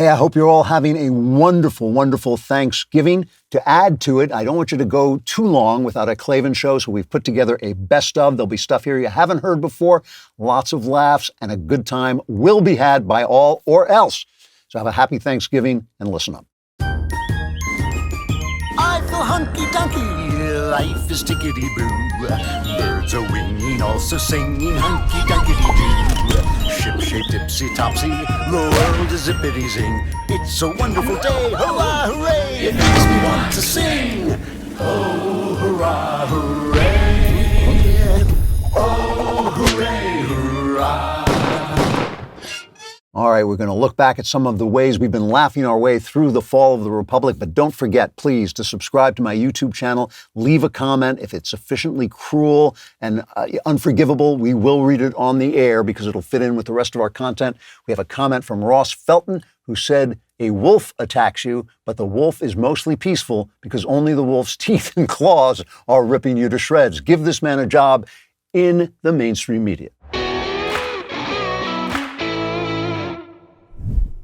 Hey, I hope you're all having a wonderful, wonderful Thanksgiving. To add to it, I don't want you to go too long without a Klavan show, so we've put together a best of. There'll be stuff here you haven't heard before. Lots of laughs and a good time will be had by all or else. So have a happy Thanksgiving and listen up. I feel hunky-dunky, life is tickety-boo. Birds are winging, also singing hunky-dunky-doo. Ship-shaped, ipsy-topsy, the world is zippity-zing. It's a wonderful day, hurrah, hooray! It makes me want to sing. Oh, hurrah, hooray! Oh, hooray, hurrah! All right, we're going to look back at some of the ways we've been laughing our way through the fall of the Republic, but don't forget, please, to subscribe to my YouTube channel. Leave a comment. If it's sufficiently cruel and unforgivable, we will read it on the air because it'll fit in with the rest of our content. We have a comment from Ross Felton who said, "A wolf attacks you, but the wolf is mostly peaceful because only the wolf's teeth and claws are ripping you to shreds. Give this man a job in the mainstream media."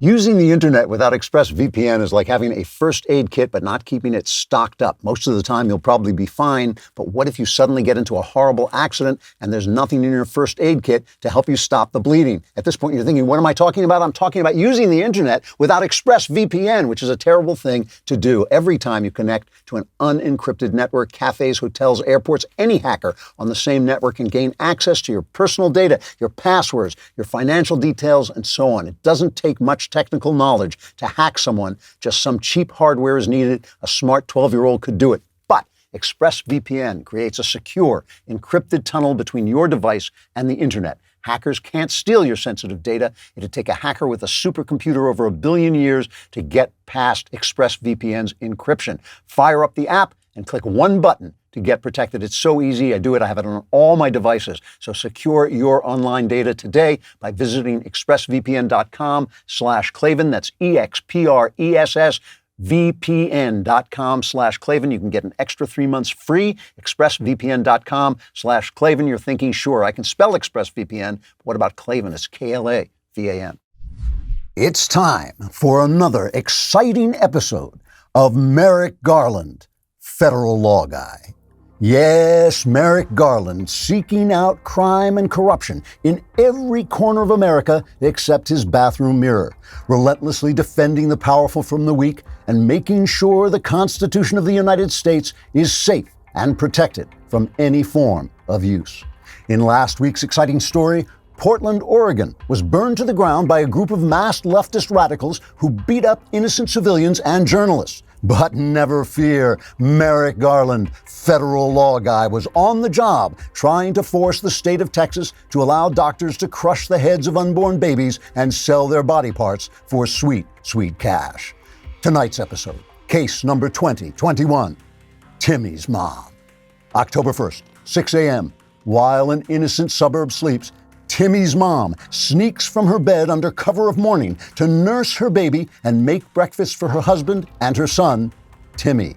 Using the internet without ExpressVPN is like having a first aid kit but not keeping it stocked up. Most of the time you'll probably be fine, but what if you suddenly get into a horrible accident and there's nothing in your first aid kit to help you stop the bleeding? At this point you're thinking, what am I talking about? I'm talking about using the internet without ExpressVPN, which is a terrible thing to do. Every time you connect to an unencrypted network, cafes, hotels, airports, any hacker on the same network can gain access to your personal data, your passwords, your financial details, and so on. It doesn't take much technical knowledge to hack someone. Just some cheap hardware is needed. A smart 12-year-old could do it. But ExpressVPN creates a secure, encrypted tunnel between your device and the internet. Hackers can't steal your sensitive data. It'd take a hacker with a supercomputer over 1 billion years to get past ExpressVPN's encryption. Fire up the app and click one button to get protected. It's so easy. I do it. I have it on all my devices. So secure your online data today by visiting expressvpn.com/Klavan. That's EXPRESSVPN.com/Klavan. You can get an extra 3 months free. expressvpn.com/Klavan. You're thinking, sure, I can spell ExpressVPN. But what about Klavan? It's KLAVAN. It's time for another exciting episode of Merrick Garland, Federal Law Guy. Yes, Merrick Garland, seeking out crime and corruption in every corner of America except his bathroom mirror, relentlessly defending the powerful from the weak and making sure the Constitution of the United States is safe and protected from any form of use. In last week's exciting story, Portland, Oregon was burned to the ground by a group of masked leftist radicals who beat up innocent civilians and journalists. But never fear, Merrick Garland, Federal Law Guy, was on the job trying to force the state of Texas to allow doctors to crush the heads of unborn babies and sell their body parts for sweet, sweet cash. Tonight's episode, case number 2021, Timmy's Mom. October 1st, 6 a.m., while an innocent suburb sleeps, Timmy's mom sneaks from her bed under cover of morning to nurse her baby and make breakfast for her husband and her son, Timmy.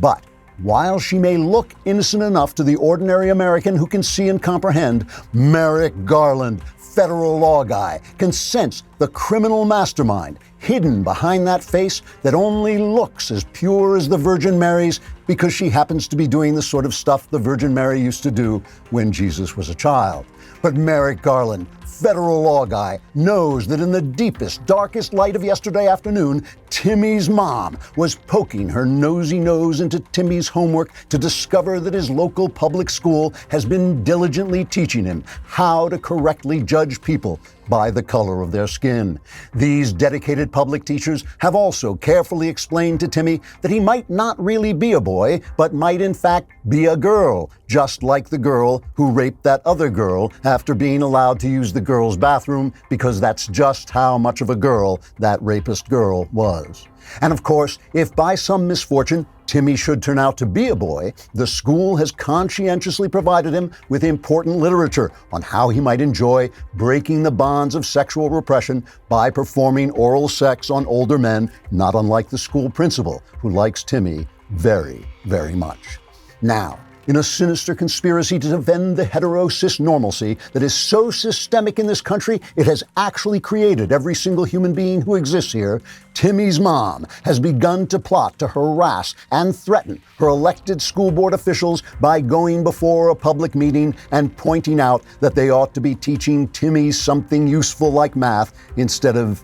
But while she may look innocent enough to the ordinary American who can see and comprehend, Merrick Garland, Federal Law Guy, can sense the criminal mastermind hidden behind that face that only looks as pure as the Virgin Mary's because she happens to be doing the sort of stuff the Virgin Mary used to do when Jesus was a child. But Merrick Garland, Federal Law Guy, knows that in the deepest, darkest light of yesterday afternoon, Timmy's mom was poking her nosy nose into Timmy's homework to discover that his local public school has been diligently teaching him how to correctly judge people by the color of their skin. These dedicated public teachers have also carefully explained to Timmy that he might not really be a boy, but might in fact be a girl, just like the girl who raped that other girl after being allowed to use the girl's bathroom because that's just how much of a girl that rapist girl was. And of course, if by some misfortune Timmy should turn out to be a boy, the school has conscientiously provided him with important literature on how he might enjoy breaking the bonds of sexual repression by performing oral sex on older men, not unlike the school principal, who likes Timmy very, very much. Now, in a sinister conspiracy to defend the hetero-cis normalcy that is so systemic in this country it has actually created every single human being who exists here, Timmy's mom has begun to plot to harass and threaten her elected school board officials by going before a public meeting and pointing out that they ought to be teaching Timmy something useful like math instead of,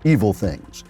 evil things.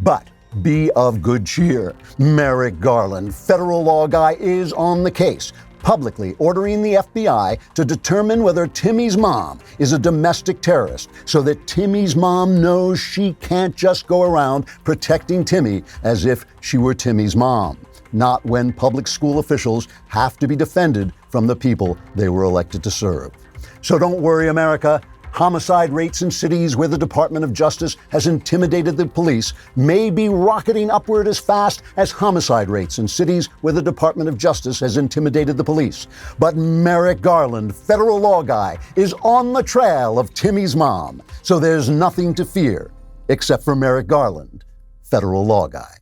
But be of good cheer. Merrick Garland, federal law guy, is on the case, publicly ordering the FBI to determine whether Timmy's mom is a domestic terrorist so that Timmy's mom knows she can't just go around protecting Timmy as if she were Timmy's mom. Not when public school officials have to be defended from the people they were elected to serve. So don't worry, America. Homicide rates in cities where the Department of Justice has intimidated the police may be rocketing upward as fast as homicide rates in cities where the Department of Justice has intimidated the police. But Merrick Garland, federal law guy, is on the trail of Timmy's mom. So there's nothing to fear, except for Merrick Garland, federal law guy.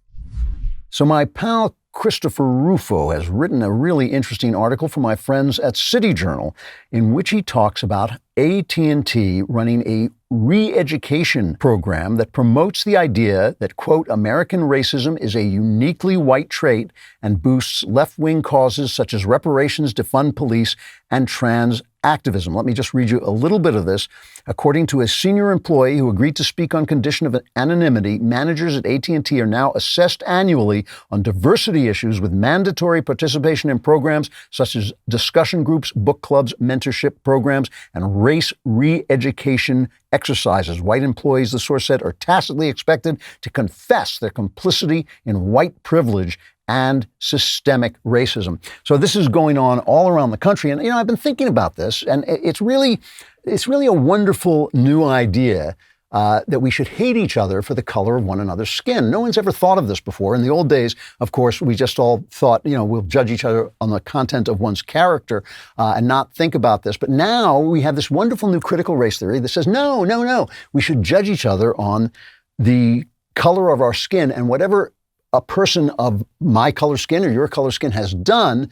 So my pal Christopher Rufo has written a really interesting article for my friends at City Journal in which he talks about AT&T running a re-education program that promotes the idea that, quote, American racism is a uniquely white trait and boosts left-wing causes such as reparations, defund police, and trans activism. Let me just read you a little bit of this. According to a senior employee who agreed to speak on condition of anonymity, managers at AT&T are now assessed annually on diversity issues with mandatory participation in programs such as discussion groups, book clubs, mentorship programs, and race re-education exercises. White employees, the source said, are tacitly expected to confess their complicity in white privilege and systemic racism. So this is going on all around the country. And, I've been thinking about this, and it's really a wonderful new idea that we should hate each other for the color of one another's skin. No one's ever thought of this before. In the old days, of course, we just all thought, we'll judge each other on the content of one's character and not think about this. But now we have this wonderful new critical race theory that says, no, we should judge each other on the color of our skin, and whatever a person of my color skin or your color skin has done,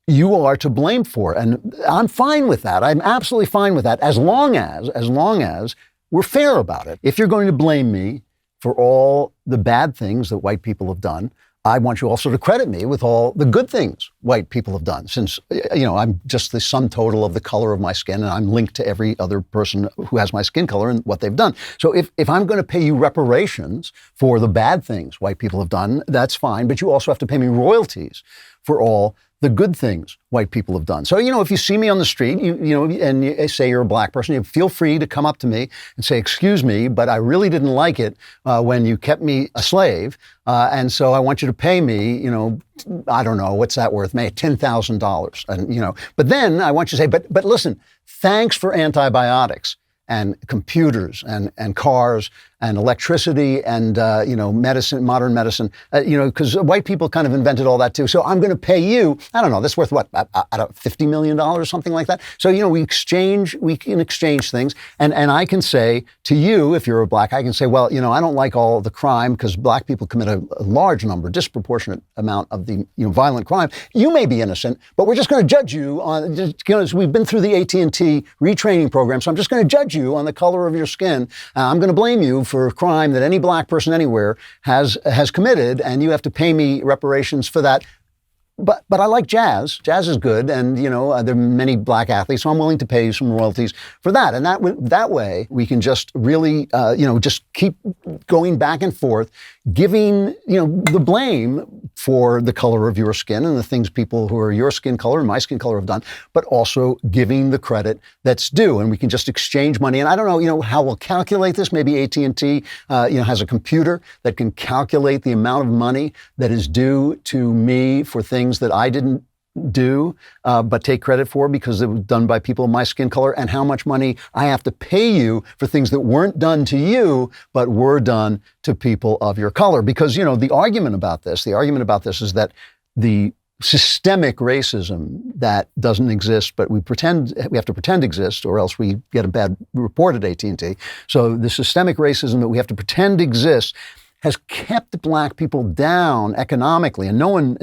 you are to blame for. And I'm fine with that. I'm absolutely fine with that as long as we're fair about it. If you're going to blame me for all the bad things that white people have done, I want you also to credit me with all the good things white people have done, since, I'm just the sum total of the color of my skin, and I'm linked to every other person who has my skin color and what they've done. So if I'm going to pay you reparations for the bad things white people have done, that's fine, but you also have to pay me royalties for all the good things white people have done. So, if you see me on the street, and you say you're a black person, you feel free to come up to me and say, excuse me, but I really didn't like it when you kept me a slave. And so I want you to pay me, I don't know, what's that worth? Maybe $10,000. And, but then I want you to say, but listen, thanks for antibiotics and computers and cars and electricity and, medicine, modern medicine, because white people kind of invented all that too. So I'm going to pay you, I don't know, that's worth what, $50 million or something like that. So, we can exchange things. And I can say to you, if you're a black, I can say, well, I don't like all the crime because black people commit a large number, disproportionate amount of the, violent crime. You may be innocent, but we're just going to judge you on, we've been through the AT&T retraining program. So I'm just going to judge you on the color of your skin. I'm going to blame you for a crime that any black person anywhere has committed, and you have to pay me reparations for that. But I like jazz. Jazz is good, and there are many black athletes, so I'm willing to pay you some royalties for that. And that way we can just really just keep going back and forth, giving the blame for the color of your skin and the things people who are your skin color and my skin color have done, but also giving the credit that's due. And we can just exchange money. And I don't know how we'll calculate this. Maybe AT&T has a computer that can calculate the amount of money that is due to me for things that I didn't do, but take credit for because it was done by people of my skin color, and how much money I have to pay you for things that weren't done to you, but were done to people of your color. Because, the argument about this is that the systemic racism that doesn't exist, but we have to pretend exists, or else we get a bad report at AT&T. So the systemic racism that we have to pretend exists has kept black people down economically. And no one,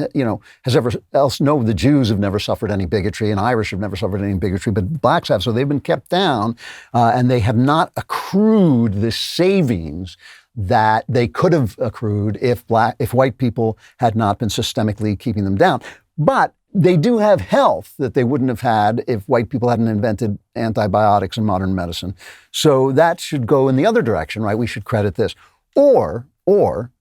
has ever else, no, the Jews have never suffered any bigotry and Irish have never suffered any bigotry, but blacks have. So they've been kept down and they have not accrued the savings that they could have accrued if white people had not been systemically keeping them down. But they do have health that they wouldn't have had if white people hadn't invented antibiotics and modern medicine. So that should go in the other direction, right? We should credit this. Or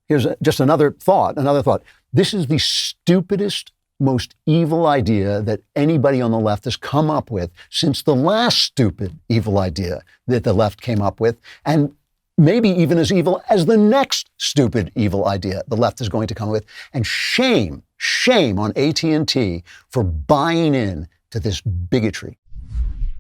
here's just another thought. This is the stupidest, most evil idea that anybody on the left has come up with since the last stupid, evil idea that the left came up with. And maybe even as evil as the next stupid, evil idea the left is going to come with. And shame on AT&T for buying in to this bigotry.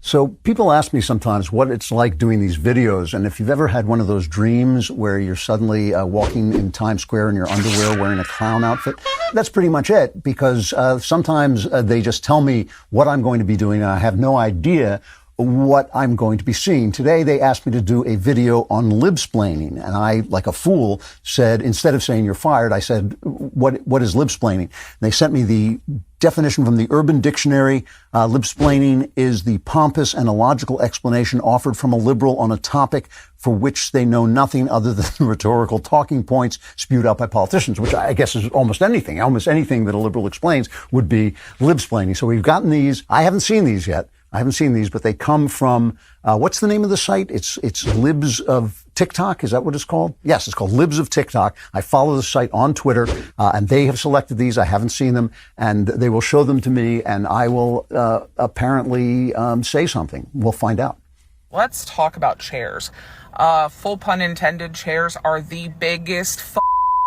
So people ask me sometimes what it's like doing these videos. And if you've ever had one of those dreams where you're suddenly walking in Times Square in your underwear wearing a clown outfit, that's pretty much it. Because sometimes they just tell me what I'm going to be doing and I have no idea what I'm going to be seeing. Today, they asked me to do a video on libsplaining. And I, like a fool, said, instead of saying you're fired, I said, what is libsplaining? And they sent me the definition from the Urban Dictionary. Libsplaining is the pompous and illogical explanation offered from a liberal on a topic for which they know nothing other than rhetorical talking points spewed out by politicians, which I guess is almost anything. Almost anything that a liberal explains would be libsplaining. So we've gotten these. I haven't seen these yet. But they come from, what's the name of the site? It's Libs of TikTok. Is that what it's called? Yes, it's called Libs of TikTok. I follow the site on Twitter, and they have selected these. I haven't seen them, and they will show them to me, and I will apparently say something. We'll find out. Let's talk about chairs. Full pun intended, chairs are the biggest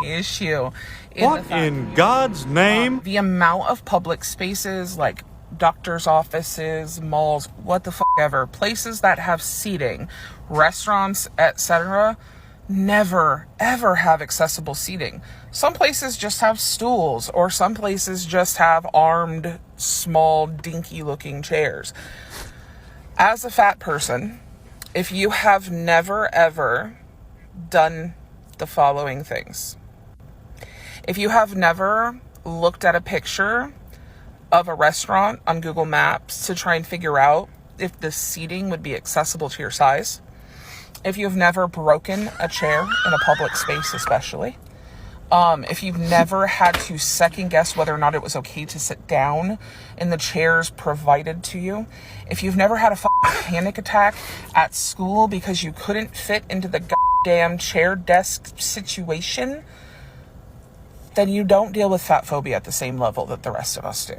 issue. In God's name? The amount of public spaces like doctors' offices, malls, what the fuck ever, places that have seating, restaurants, etc., never, ever have accessible seating. Some places just have stools, or some places just have armed, small, dinky-looking chairs. As a fat person, if you have never, ever done the following things. If you have never looked at a picture of a restaurant on Google Maps to try and figure out if the seating would be accessible to your size. If you've never broken a chair in a public space especially. If you've never had to second guess whether or not it was okay to sit down in the chairs provided to you. If you've never had a panic attack at school because you couldn't fit into the goddamn chair desk situation, then you don't deal with fat phobia at the same level that the rest of us do.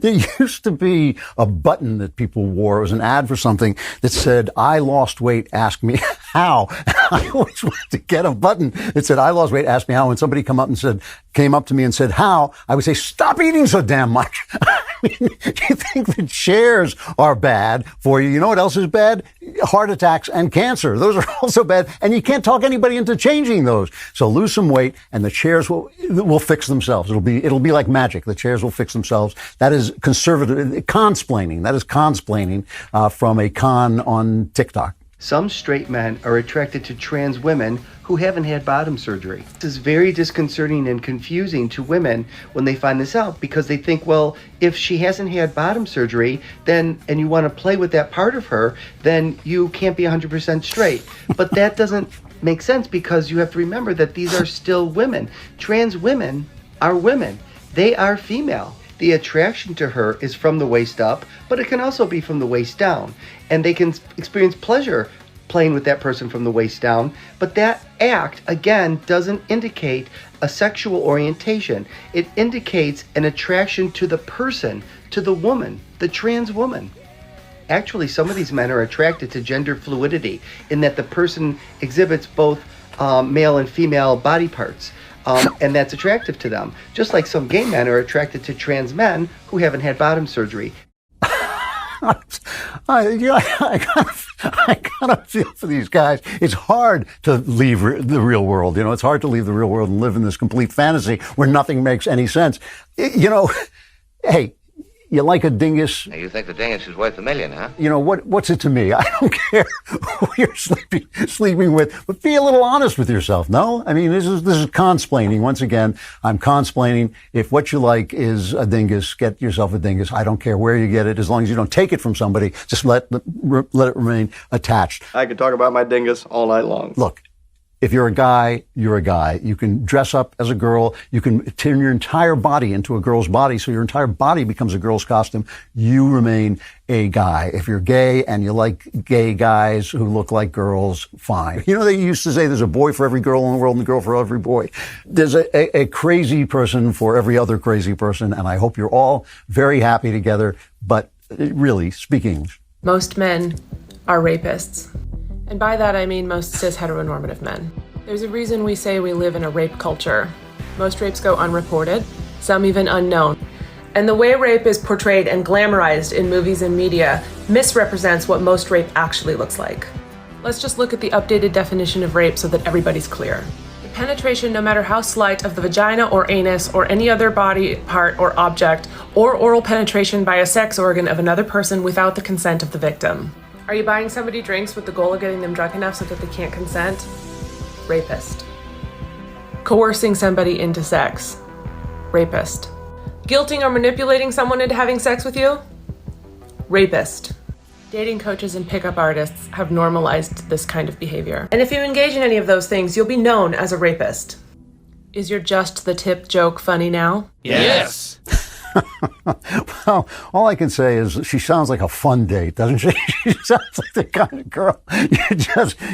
There used to be a button that people wore. It was an ad for something that said, "I lost weight, ask me how." I always wanted to get a button that said, "I lost weight, ask me how." When somebody came up to me and said, "How?" I would say, "Stop eating so damn much." I mean, you think the chairs are bad for you. You know what else is bad? Heart attacks and cancer. Those are also bad. And you can't talk anybody into changing those. So lose some weight and the chairs will fix themselves. It'll be like magic. The chairs will fix themselves. That is conservative consplaining. That is consplaining from a con on TikTok. Some straight men are attracted to trans women who haven't had bottom surgery. This is very disconcerting and confusing to women when they find this out, because they think, well, if she hasn't had bottom surgery, then, and you want to play with that part of her, then you can't be 100% straight. But that doesn't make sense, because you have to remember that these are still women. Trans women are women. They are female. The attraction to her is from the waist up, but it can also be from the waist down. And they can experience pleasure playing with that person from the waist down. But that act, again, doesn't indicate a sexual orientation. It indicates an attraction to the person, to the woman, the trans woman. Actually, some of these men are attracted to gender fluidity, in that the person exhibits both male and female body parts. And that's attractive to them. Just like some gay men are attracted to trans men who haven't had bottom surgery. I kind of feel for these guys. It's hard to leave the real world. It's hard to leave the real world and live in this complete fantasy where nothing makes any sense. Hey, You like a dingus? Now, you think the dingus is worth $1 million, huh? You know, what's it to me? I don't care who you're sleeping with, but be a little honest with yourself, no? I mean, this is consplaining. Once again, I'm consplaining. If what you like is a dingus, get yourself a dingus. I don't care where you get it, as long as you don't take it from somebody, just let it remain attached. I could talk about my dingus all night long. Look. If you're a guy, you're a guy. You can dress up as a girl. You can turn your entire body into a girl's body, so your entire body becomes a girl's costume. You remain a guy. If you're gay and you like gay guys who look like girls, fine. You know, they used to say there's a boy for every girl in the world and a girl for every boy. There's a crazy person for every other crazy person, and I hope you're all very happy together. But really, speak English. Most men are rapists. And by that I mean most cis heteronormative men. There's a reason we say we live in a rape culture. Most rapes go unreported, some even unknown. And the way rape is portrayed and glamorized in movies and media misrepresents what most rape actually looks like. Let's just look at the updated definition of rape so that everybody's clear. The penetration, no matter how slight, of the vagina or anus or any other body part or object, or oral penetration by a sex organ of another person without the consent of the victim. Are you buying somebody drinks with the goal of getting them drunk enough so that they can't consent? Rapist. Coercing somebody into sex? Rapist. Guilting or manipulating someone into having sex with you? Rapist. Dating coaches and pickup artists have normalized this kind of behavior. And if you engage in any of those things, you'll be known as a rapist. Is your just the tip joke funny now? Yes. Well, all I can say is she sounds like a fun date, doesn't she? She sounds like the kind of girl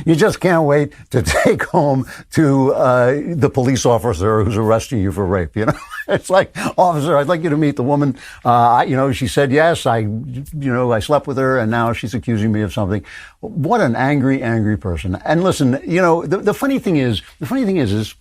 you just can't wait to take home to the police officer who's arresting you for rape. You know, it's like, officer, I'd like you to meet the woman. She said yes. I slept with her, and now she's accusing me of something. What an angry, angry person. And listen, you know, the funny thing is,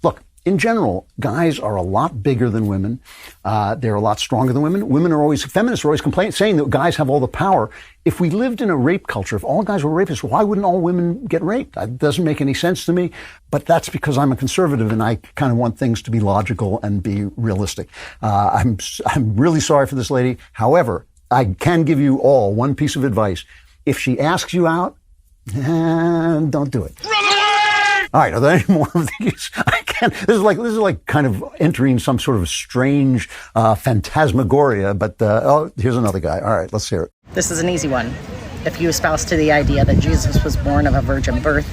look. In general, guys are a lot bigger than women. They're a lot stronger than women. Feminists are always saying that guys have all the power. If we lived in a rape culture, if all guys were rapists, why wouldn't all women get raped? That doesn't make any sense to me. But that's because I'm a conservative and I kind of want things to be logical and be realistic. I'm really sorry for this lady. However, I can give you all one piece of advice. If she asks you out, don't do it. All right, are there any more of these? I can't. This is like kind of entering some sort of strange phantasmagoria. But here's another guy. All right, let's hear it. This is an easy one. If you espouse to the idea that Jesus was born of a virgin birth,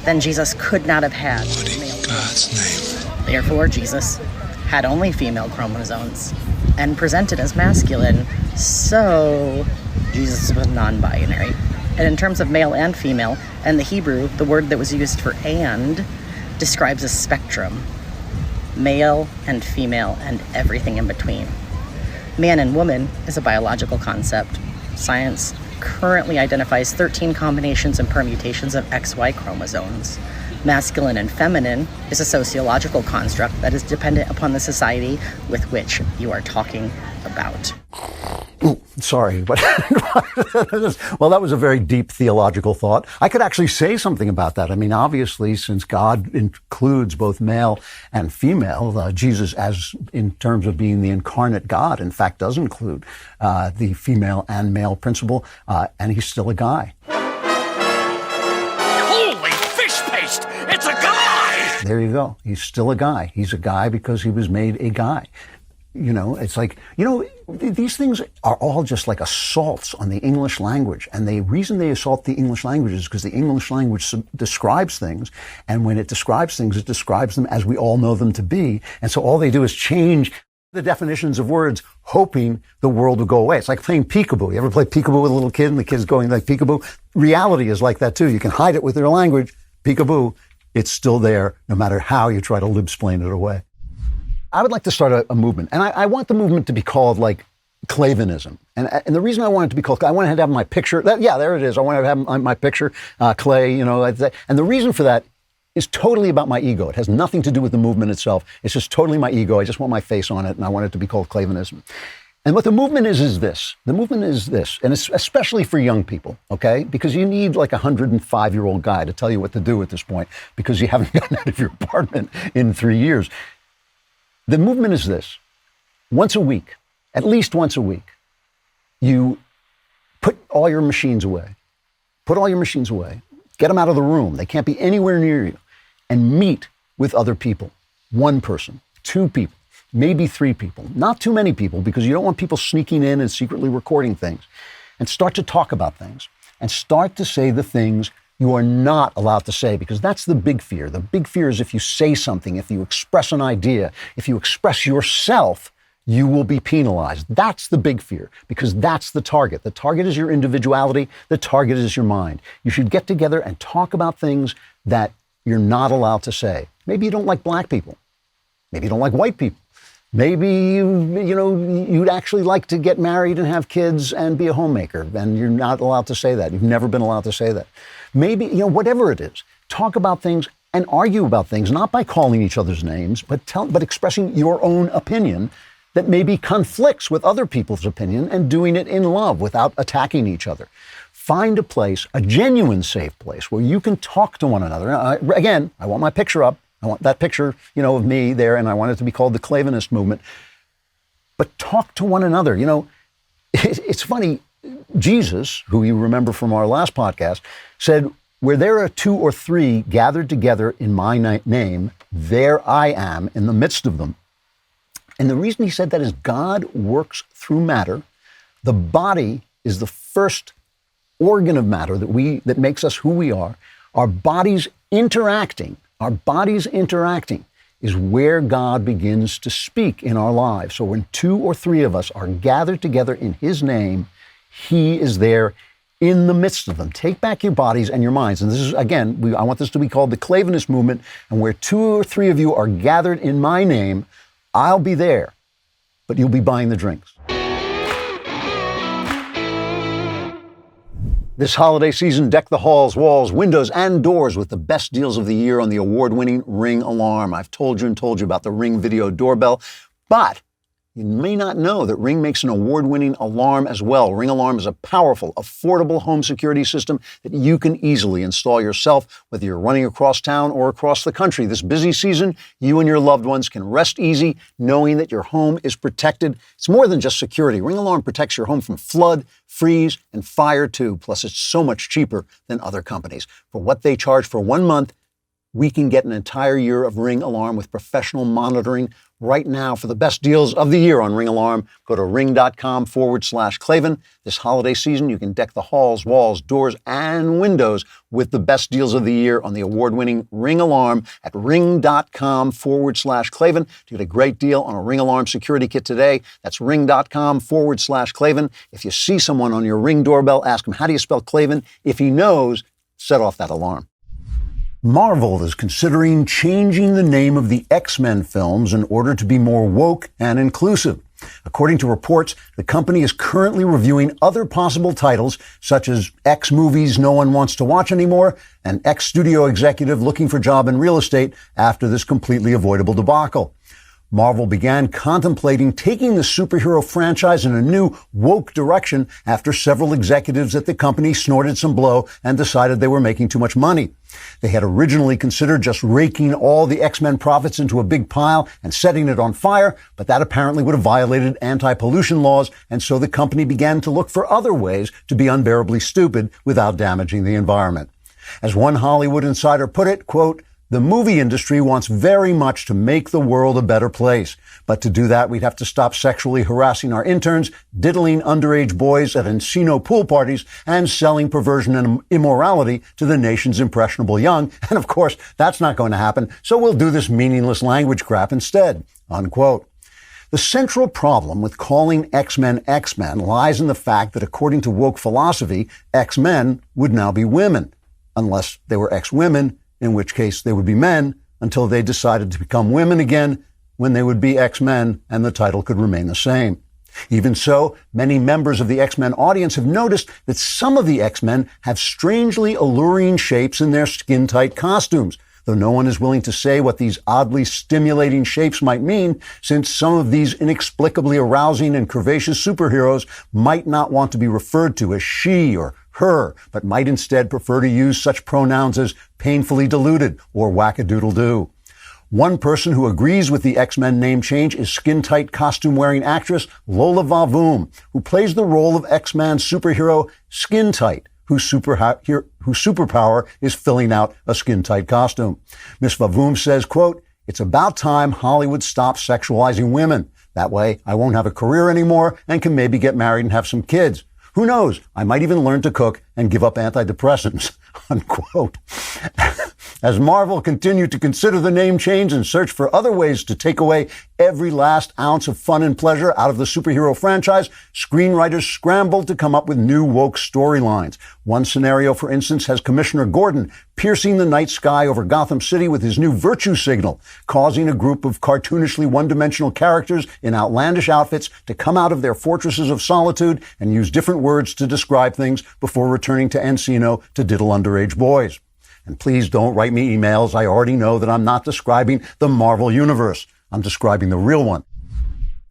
then Jesus could not have had male God's name. Therefore, Jesus had only female chromosomes and presented as masculine. So Jesus was non-binary. And in terms of male and female, and the Hebrew, the word that was used for and describes a spectrum. Male and female and everything in between. Man and woman is a biological concept. Science currently identifies 13 combinations and permutations of XY chromosomes. Masculine and feminine is a sociological construct that is dependent upon the society with which you are talking about. Ooh, sorry, but well, that was a very deep theological thought. I could actually say something about that. I mean, obviously, since God includes both male and female, Jesus, as in terms of being the incarnate God, in fact, does include the female and male principle, and he's still a guy. Holy fish paste! It's a guy! There you go. He's still a guy. He's a guy because he was made a guy. You know, it's like, you know, these things are all just like assaults on the English language. And the reason they assault the English language is because the English language describes things. And when it describes things, it describes them as we all know them to be. And so all they do is change the definitions of words, hoping the world will go away. It's like playing peekaboo. You ever play peekaboo with a little kid and the kid's going like peekaboo? Reality is like that too. You can hide it with your language. Peekaboo, it's still there no matter how you try to libsplain it away. I would like to start a movement, and I want the movement to be called like Clavinism. And the reason I want it to be called, I want to have my picture. There it is. I want to have my picture, Clay. You know, and the reason for that is totally about my ego. It has nothing to do with the movement itself. It's just totally my ego. I just want my face on it, and I want it to be called Clavinism. And what the movement is this. The movement is this, and it's especially for young people, okay? Because you need like a 105-year-old guy to tell you what to do at this point, because you haven't gotten out of your apartment in 3 years. The movement is this. Once a week, at least once a week, you put all your machines away. Put all your machines away. Get them out of the room. They can't be anywhere near you. And meet with other people. One person, two people, maybe three people. Not too many people, because you don't want people sneaking in and secretly recording things. And start to talk about things. And start to say the things you are not allowed to say, because that's the big fear. The big fear is if you say something, if you express an idea, if you express yourself, you will be penalized. That's the big fear, because that's the target. The target is your individuality. The target is your mind. You should get together and talk about things that you're not allowed to say. Maybe you don't like black people. Maybe you don't like white people. Maybe you'd actually like to get married and have kids and be a homemaker, and you're not allowed to say that. You've never been allowed to say that. Maybe, whatever it is, talk about things and argue about things, not by calling each other's names, but expressing your own opinion that maybe conflicts with other people's opinion, and doing it in love without attacking each other. Find a place, a genuine safe place, where you can talk to one another. Again, I want my picture up. I want that picture, of me there, and I want it to be called the Clavinist movement. But talk to one another. It's funny. Jesus, who you remember from our last podcast, said, "Where there are two or three gathered together in my name, there I am in the midst of them." And the reason he said that is God works through matter. The body is the first organ of matter that makes us who we are. Our bodies interacting is where God begins to speak in our lives. So when two or three of us are gathered together in his name, he is there in the midst of them. Take back your bodies and your minds. And this is, again, I want this to be called the Clavinist movement. And where two or three of you are gathered in my name, I'll be there, but you'll be buying the drinks. This holiday season, deck the halls, walls, windows, and doors with the best deals of the year on the award-winning Ring alarm. I've told you about the Ring video doorbell, but you may not know that Ring makes an award-winning alarm as well. Ring Alarm is a powerful, affordable home security system that you can easily install yourself, whether you're running across town or across the country. This busy season, you and your loved ones can rest easy knowing that your home is protected. It's more than just security. Ring Alarm protects your home from flood, freeze, and fire too. Plus, it's so much cheaper than other companies. For what they charge for 1 month, we can get an entire year of Ring Alarm with professional monitoring. Right now, for the best deals of the year on Ring Alarm, go to ring.com/Klavan. This holiday season, you can deck the halls, walls, doors, and windows with the best deals of the year on the award-winning Ring Alarm at ring.com/Klavan. To get a great deal on a Ring Alarm security kit today, that's ring.com/Klavan. If you see someone on your Ring doorbell, ask him, how do you spell Klavan? If he knows, set off that alarm. Marvel is considering changing the name of the X-Men films in order to be more woke and inclusive. According to reports, the company is currently reviewing other possible titles, such as X movies no one wants to watch anymore, and X studio executive looking for job in real estate after this completely avoidable debacle. Marvel began contemplating taking the superhero franchise in a new woke direction after several executives at the company snorted some blow and decided they were making too much money. They had originally considered just raking all the X-Men profits into a big pile and setting it on fire, but that apparently would have violated anti-pollution laws, and so the company began to look for other ways to be unbearably stupid without damaging the environment. As one Hollywood insider put it, quote, "The movie industry wants very much to make the world a better place. But to do that, we'd have to stop sexually harassing our interns, diddling underage boys at Encino pool parties, and selling perversion and immorality to the nation's impressionable young. And of course, that's not going to happen, so we'll do this meaningless language crap instead." Unquote. The central problem with calling X-Men X-Men lies in the fact that according to woke philosophy, X-Men would now be women, unless they were X-women, in which case they would be men until they decided to become women again, when they would be X-Men and the title could remain the same. Even so, many members of the X-Men audience have noticed that some of the X-Men have strangely alluring shapes in their skin-tight costumes, though no one is willing to say what these oddly stimulating shapes might mean, since some of these inexplicably arousing and curvaceous superheroes might not want to be referred to as she or her, but might instead prefer to use such pronouns as painfully deluded or wackadoodle-doo. One person who agrees with the X-Men name change is skin-tight costume-wearing actress Lola Vavoom, who plays the role of X-Men superhero Skin-Tight, whose superpower is filling out a skin-tight costume. Miss Vavoom says, quote, "It's about time Hollywood stops sexualizing women. That way I won't have a career anymore and can maybe get married and have some kids. Who knows? I might even learn to cook and give up antidepressants," unquote. As Marvel continued to consider the name change and search for other ways to take away every last ounce of fun and pleasure out of the superhero franchise, screenwriters scrambled to come up with new woke storylines. One scenario, for instance, has Commissioner Gordon piercing the night sky over Gotham City with his new virtue signal, causing a group of cartoonishly one-dimensional characters in outlandish outfits to come out of their fortresses of solitude and use different words to describe things before returning to Encino to diddle underage boys. And please don't write me emails. I already know that I'm not describing the Marvel Universe. I'm describing the real one.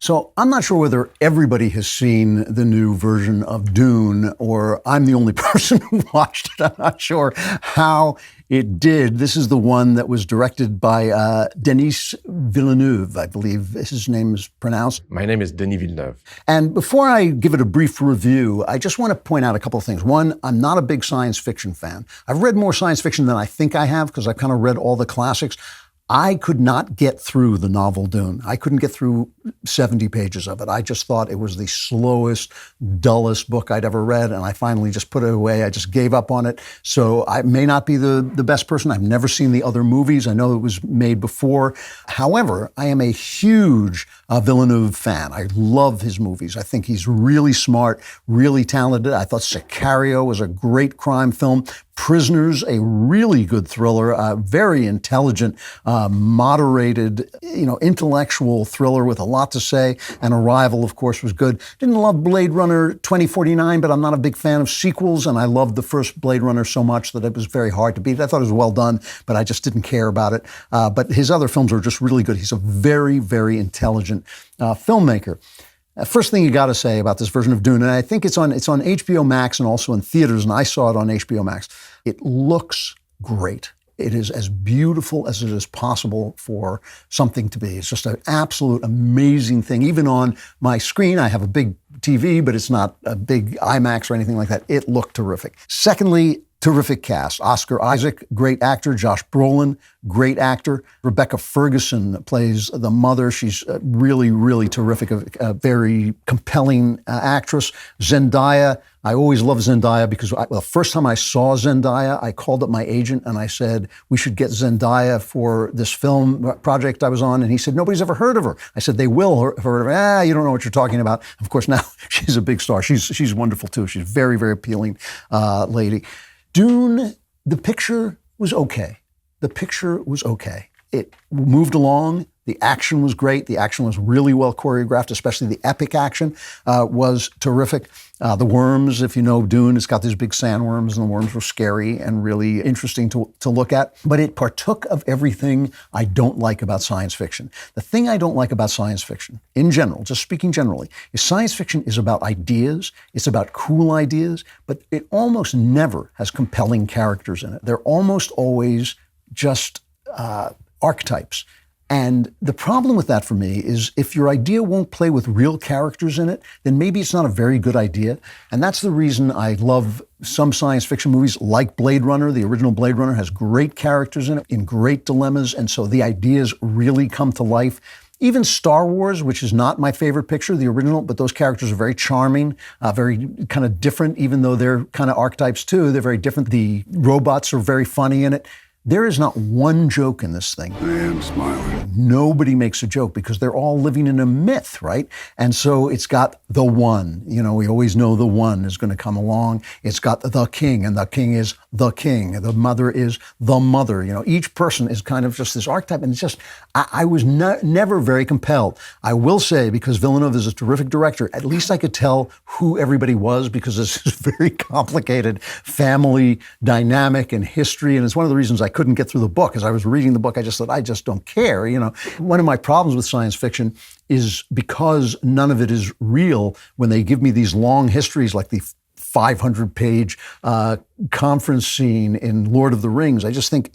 So I'm not sure whether everybody has seen the new version of Dune, or I'm the only person who watched it. I'm not sure how it did. This is the one that was directed by Denis Villeneuve, I believe his name is pronounced. My name is Denis Villeneuve. And before I give it a brief review, I just want to point out a couple of things. One, I'm not a big science fiction fan. I've read more science fiction than I think I have because I've kind of read all the classics. I could not get through the novel Dune. I couldn't get through 70 pages of it. I just thought it was the slowest, dullest book I'd ever read, and I finally just put it away. I just gave up on it. So I may not be the best person. I've never seen the other movies. I know it was made before. However, I am a huge Villeneuve fan. I love his movies. I think he's really smart, really talented. I thought Sicario was a great crime film. Prisoners, a really good thriller, very intelligent, moderated, intellectual thriller with a lot to say. And Arrival, of course, was good. Didn't love Blade Runner 2049, but I'm not a big fan of sequels. And I loved the first Blade Runner so much that it was very hard to beat. I thought it was well done, but I just didn't care about it. But his other films are just really good. He's a very, very intelligent filmmaker. First thing you got to say about this version of Dune, and I think it's on HBO Max and also in theaters, and I saw it on HBO Max. It looks great. It is as beautiful as it is possible for something to be. It's just an absolute amazing thing. Even on my screen, I have a big TV, but it's not a big IMAX or anything like that. It looked terrific. Secondly, terrific cast. Oscar Isaac, great actor. Josh Brolin, great actor. Rebecca Ferguson plays the mother. She's really, really terrific, a very compelling actress. Zendaya, I always love Zendaya because the first time I saw Zendaya, I called up my agent and I said, we should get Zendaya for this film project I was on. And he said, nobody's ever heard of her. I said, they will have heard of her. You don't know what you're talking about. Of course, now she's a big star. She's wonderful too. She's a very, very appealing lady. Dune, the picture was okay. The picture was okay. It moved along. The action was great. The action was really well choreographed, especially the epic action was terrific. The worms, if you know Dune, it's got these big sandworms, and the worms were scary and really interesting to look at. But it partook of everything I don't like about science fiction. The thing I don't like about science fiction, in general, just speaking generally, is science fiction is about ideas. It's about cool ideas, but it almost never has compelling characters in it. They're almost always just archetypes. And the problem with that for me is if your idea won't play with real characters in it, then maybe it's not a very good idea. And that's the reason I love some science fiction movies like Blade Runner. The original Blade Runner has great characters in it, in great dilemmas. And so the ideas really come to life. Even Star Wars, which is not my favorite picture, the original, but those characters are very charming, very kind of different, even though they're kind of archetypes too. They're very different. The robots are very funny in it. There is not one joke in this thing. I am smiling. Nobody makes a joke because they're all living in a myth, right? And so it's got the one. We always know the one is going to come along. It's got the king, and the king is the king. The mother is the mother. Each person is kind of just this archetype, and it's just, I was never very compelled. I will say, because Villeneuve is a terrific director, at least I could tell who everybody was, because this is very complicated family dynamic and history, and it's one of the reasons I couldn't get through the book. As I was reading the book, I just thought, I just don't care. One of my problems with science fiction is because none of it is real. When they give me these long histories, like the 500-page conference scene in Lord of the Rings, I just think,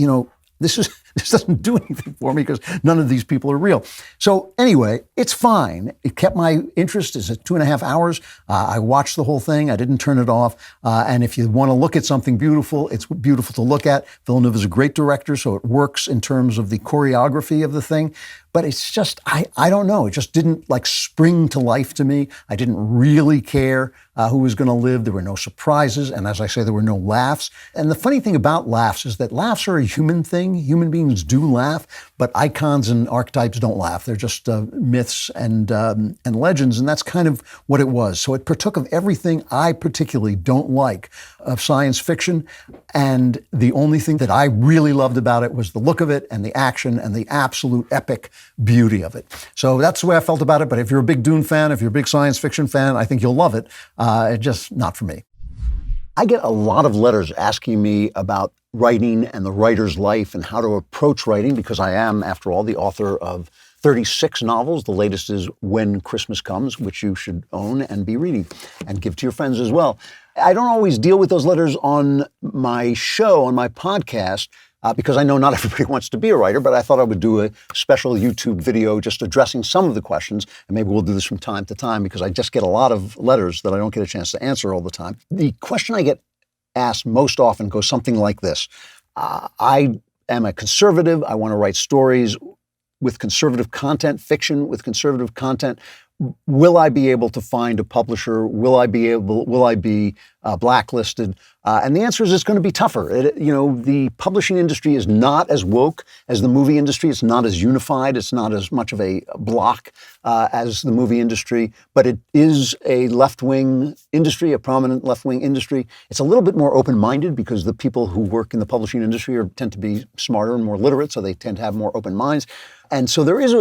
This doesn't do anything for me because none of these people are real. So anyway, it's fine. It kept my interest. It's at 2.5 hours. I watched the whole thing. I didn't turn it off. And if you want to look at something beautiful, it's beautiful to look at. Villeneuve is a great director, so it works in terms of the choreography of the thing. But it's just, I don't know. It just didn't like spring to life to me. I didn't really care who was going to live. There were no surprises. And as I say, there were no laughs. And the funny thing about laughs is that laughs are a human thing. Human beings do laugh, but icons and archetypes don't laugh. They're just myths and legends. And that's kind of what it was. So it partook of everything I particularly don't like of science fiction. And the only thing that I really loved about it was the look of it and the action and the absolute epic beauty of it. So that's the way I felt about it. But if you're a big Dune fan, if you're a big science fiction fan, I think you'll love it. It's just not for me. I get a lot of letters asking me about writing and the writer's life and how to approach writing, because I am, after all, the author of 36 novels. The latest is When Christmas Comes, which you should own and be reading and give to your friends as well. I don't always deal with those letters on my show, on my podcast, because I know not everybody wants to be a writer, but I thought I would do a special YouTube video just addressing some of the questions, and maybe we'll do this from time to time because I just get a lot of letters that I don't get a chance to answer all the time. The question I get asked most often goes something like this. I am a conservative. I want to write stories with conservative content, fiction with conservative content. Will I be able to find a publisher? Will I be blacklisted? And the answer is it's going to be tougher. The publishing industry is not as woke as the movie industry. It's not as unified. It's not as much of a block as the movie industry, but it is a left-wing industry, a prominent left-wing industry. It's a little bit more open-minded because the people who work in the publishing industry tend to be smarter and more literate, so they tend to have more open minds. And so there is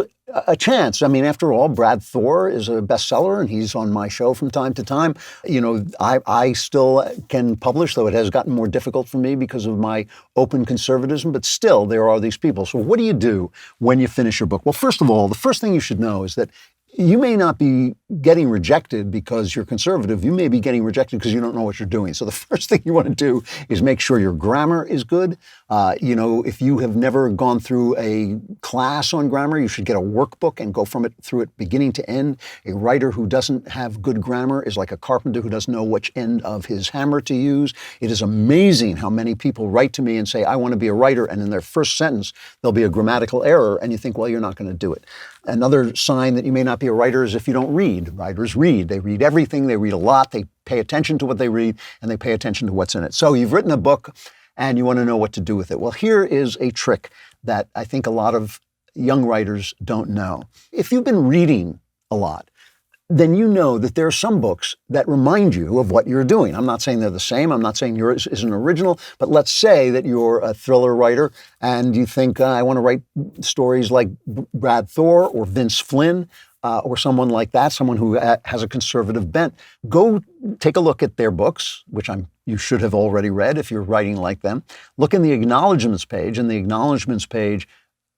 a chance. I mean, after all, Brad Thor is a bestseller, and he's on my show from time to time. I still can publish, though it has gotten more difficult for me because of my open conservatism, but still there are these people. So what do you do when you finish your book? Well, first of all, the first thing you should know is that you may not be getting rejected because you're conservative. You may be getting rejected because you don't know what you're doing. So the first thing you want to do is make sure your grammar is good. If you have never gone through a class on grammar, you should get a workbook and go through it beginning to end. A writer who doesn't have good grammar is like a carpenter who doesn't know which end of his hammer to use. It is amazing how many people write to me and say, I want to be a writer. And in their first sentence, there'll be a grammatical error. And you think, well, you're not going to do it. Another sign that you may not be a writer is if you don't read. Writers read. They read everything. They read a lot. They pay attention to what they read, and they pay attention to what's in it. So you've written a book, and you want to know what to do with it. Well, here is a trick that I think a lot of young writers don't know. If you've been reading a lot, then you know that there are some books that remind you of what you're doing. I'm not saying they're the same. I'm not saying yours is an original, but let's say that you're a thriller writer and you think, I want to write stories like Brad Thor or Vince Flynn or someone like that, someone who has a conservative bent. Go take a look at their books, which you should have already read if you're writing like them. Look in the acknowledgments page, and the acknowledgments page,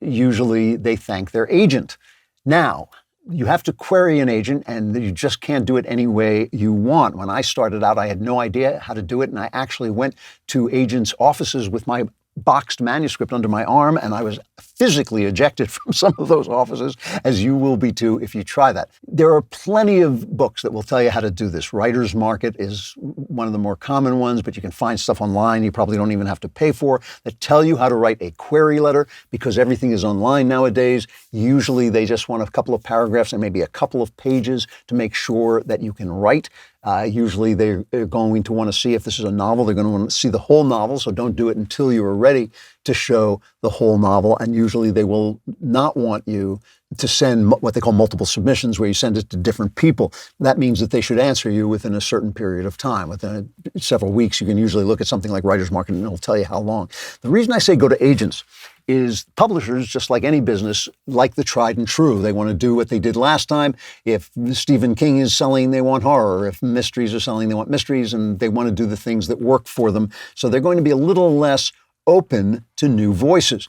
usually they thank their agent. Now, you have to query an agent, and you just can't do it any way you want. When I started out, I had no idea how to do it, and I actually went to agents' offices with my boxed manuscript under my arm, and I was physically ejected from some of those offices, as you will be too if you try that. There are plenty of books that will tell you how to do this. Writer's Market is one of the more common ones, but you can find stuff online you probably don't even have to pay for that tell you how to write a query letter, because everything is online nowadays. Usually they just want a couple of paragraphs and maybe a couple of pages to make sure that you can write. Usually they're going to want to see if this is a novel. They're going to want to see the whole novel, so don't do it until you are ready to show the whole novel. And usually they will not want you to send what they call multiple submissions, where you send it to different people. That means that they should answer you within a certain period of time. Within several weeks, you can usually look at something like Writer's Market and it'll tell you how long. The reason I say go to agents is publishers, just like any business, like the tried and true. They want to do what they did last time. If Stephen King is selling, they want horror. If mysteries are selling, they want mysteries, and they want to do the things that work for them. So they're going to be a little less open to new voices.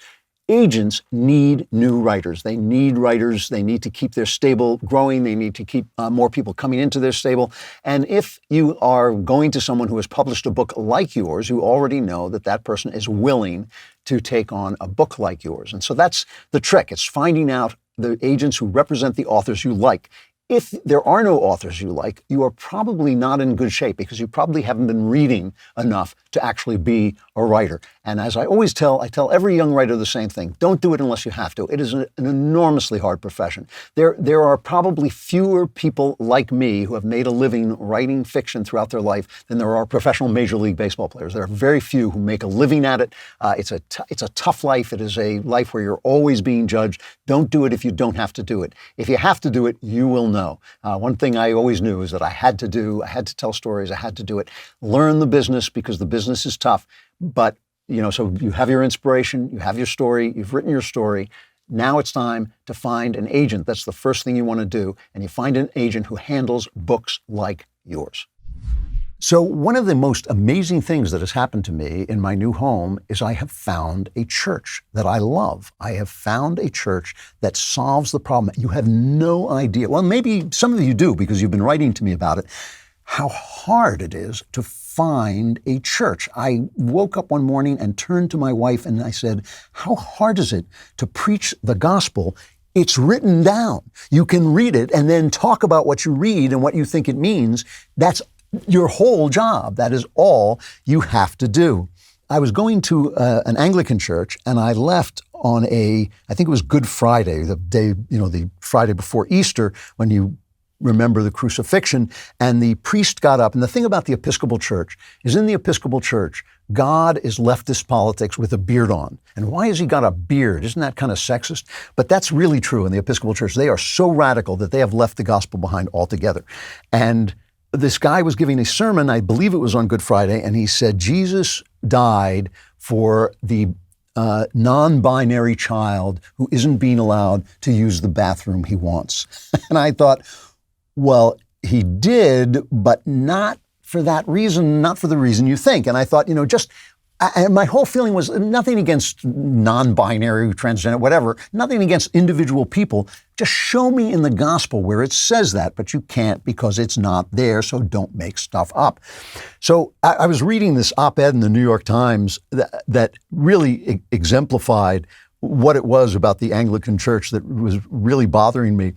agents need new writers. They need writers. They need to keep their stable growing. They need to keep more people coming into their stable. And if you are going to someone who has published a book like yours, you already know that that person is willing to take on a book like yours. And so that's the trick. It's finding out the agents who represent the authors you like. If there are no authors you like, you are probably not in good shape because you probably haven't been reading enough to actually be a writer. And as I always tell, I tell every young writer the same thing. Don't do it unless you have to. It is an enormously hard profession. There are probably fewer people like me who have made a living writing fiction throughout their life than there are professional Major League Baseball players. There are very few who make a living at it. It's a tough life. It is a life where you're always being judged. Don't do it if you don't have to do it. If you have to do it, you will know. One thing I always knew is that I had to tell stories, I had to do it. Learn the business because the business is tough. But, so you have your inspiration, you have your story, you've written your story. Now it's time to find an agent. That's the first thing you want to do. And you find an agent who handles books like yours. So one of the most amazing things that has happened to me in my new home is I have found a church that I love. I have found a church that solves the problem. You have no idea. Well, maybe some of you do because you've been writing to me about it, how hard it is to find a church. I woke up one morning and turned to my wife and I said, how hard is it to preach the gospel? It's written down. You can read it and then talk about what you read and what you think it means. That's your whole job. That is all you have to do. I was going to an Anglican church and I left on I think it was Good Friday, the day, the Friday before Easter when you remember the crucifixion, and the priest got up. And the thing about the Episcopal Church is in the Episcopal Church, God is leftist politics with a beard on. And why has he got a beard? Isn't that kind of sexist? But that's really true in the Episcopal Church. They are so radical that they have left the gospel behind altogether. And this guy was giving a sermon, I believe it was on Good Friday, and he said, Jesus died for the non-binary child who isn't being allowed to use the bathroom he wants. And I thought, well, he did, but not for that reason, not for the reason you think. And I thought, my whole feeling was nothing against non-binary, transgender, whatever, nothing against individual people. Just show me in the gospel where it says that, but you can't because it's not there, so don't make stuff up. So I was reading this op-ed in the New York Times that really exemplified what it was about the Anglican Church that was really bothering me.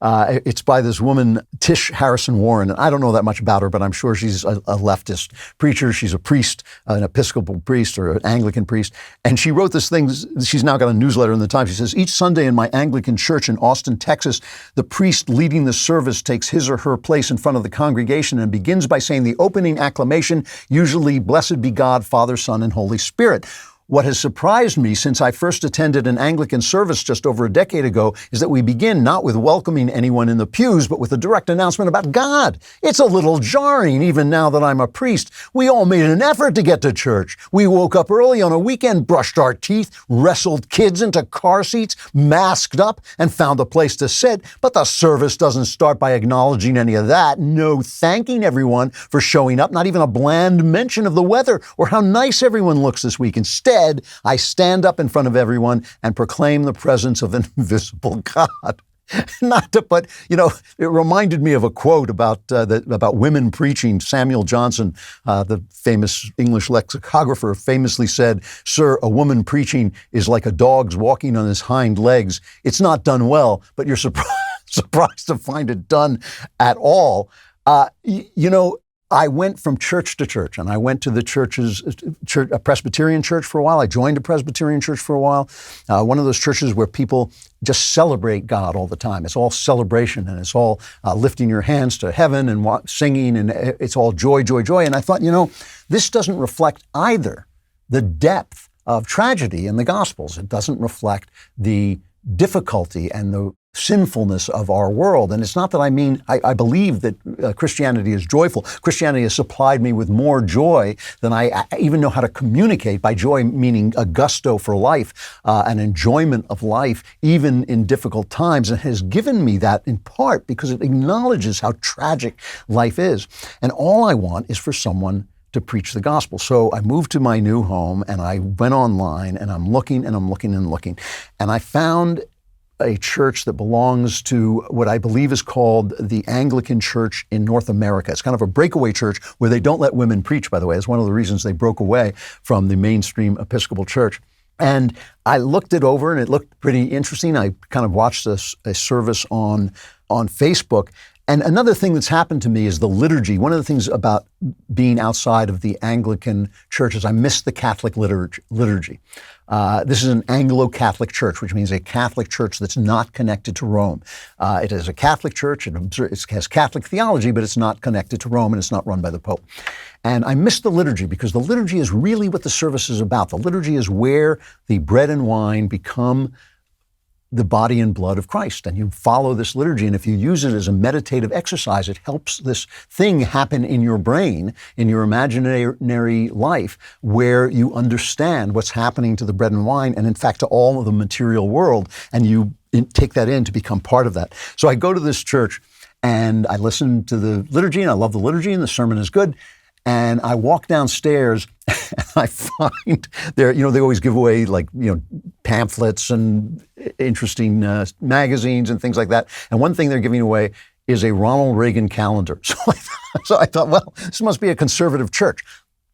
It's by this woman, Tish Harrison Warren. And I don't know that much about her, but I'm sure she's a leftist preacher. She's a priest, an Episcopal priest or an Anglican priest. And she wrote this thing. She's now got a newsletter in the Times. She says, each Sunday in my Anglican church in Austin, Texas, the priest leading the service takes his or her place in front of the congregation and begins by saying the opening acclamation, usually, "Blessed be God, Father, Son, and Holy Spirit." What has surprised me since I first attended an Anglican service just over a decade ago is that we begin not with welcoming anyone in the pews, but with a direct announcement about God. It's a little jarring, even now that I'm a priest. We all made an effort to get to church. We woke up early on a weekend, brushed our teeth, wrestled kids into car seats, masked up, and found a place to sit. But the service doesn't start by acknowledging any of that. No thanking everyone for showing up, not even a bland mention of the weather or how nice everyone looks this week. Instead, I stand up in front of everyone and proclaim the presence of an invisible God. But it reminded me of a quote about women preaching. Samuel Johnson, the famous English lexicographer, famously said, "Sir, a woman preaching is like a dog's walking on his hind legs. It's not done well, but you're surprised to find it done at all." I went from church to church, and I went to a Presbyterian church for a while. I joined a Presbyterian church for a while. One of those churches where people just celebrate God all the time. It's all celebration, and it's all lifting your hands to heaven and singing, and it's all joy, joy, joy. And I thought, this doesn't reflect either the depth of tragedy in the Gospels. It doesn't reflect the difficulty and the sinfulness of our world. And it's not that I believe that Christianity is joyful. Christianity has supplied me with more joy than I even know how to communicate. By joy, meaning a gusto for life, an enjoyment of life, even in difficult times. And has given me that in part because it acknowledges how tragic life is. And all I want is for someone to preach the gospel. So I moved to my new home and I went online and I'm looking and I'm looking and looking. And I found a church that belongs to what I believe is called the Anglican Church in North America. It's kind of a breakaway church where they don't let women preach, by the way. It's one of the reasons they broke away from the mainstream Episcopal Church. And I looked it over and it looked pretty interesting. I kind of watched a service on Facebook. And another thing that's happened to me is the liturgy. One of the things about being outside of the Anglican Church is I miss the Catholic liturgy. This is an Anglo-Catholic church, which means a Catholic church that's not connected to Rome. It is a Catholic church. It has Catholic theology, but it's not connected to Rome and it's not run by the Pope. And I miss the liturgy because the liturgy is really what the service is about. The liturgy is where the bread and wine become the body and blood of Christ. And you follow this liturgy, and if you use it as a meditative exercise, it helps this thing happen in your brain, in your imaginary life, where you understand what's happening to the bread and wine, and in fact to all of the material world, and you take that in to become part of that. So I go to this church, and I listen to the liturgy, and I love the liturgy, and the sermon is good. And I walk downstairs and I find they always give away pamphlets and interesting magazines and things like that. And one thing they're giving away is a Ronald Reagan calendar. So I thought, well, this must be a conservative church.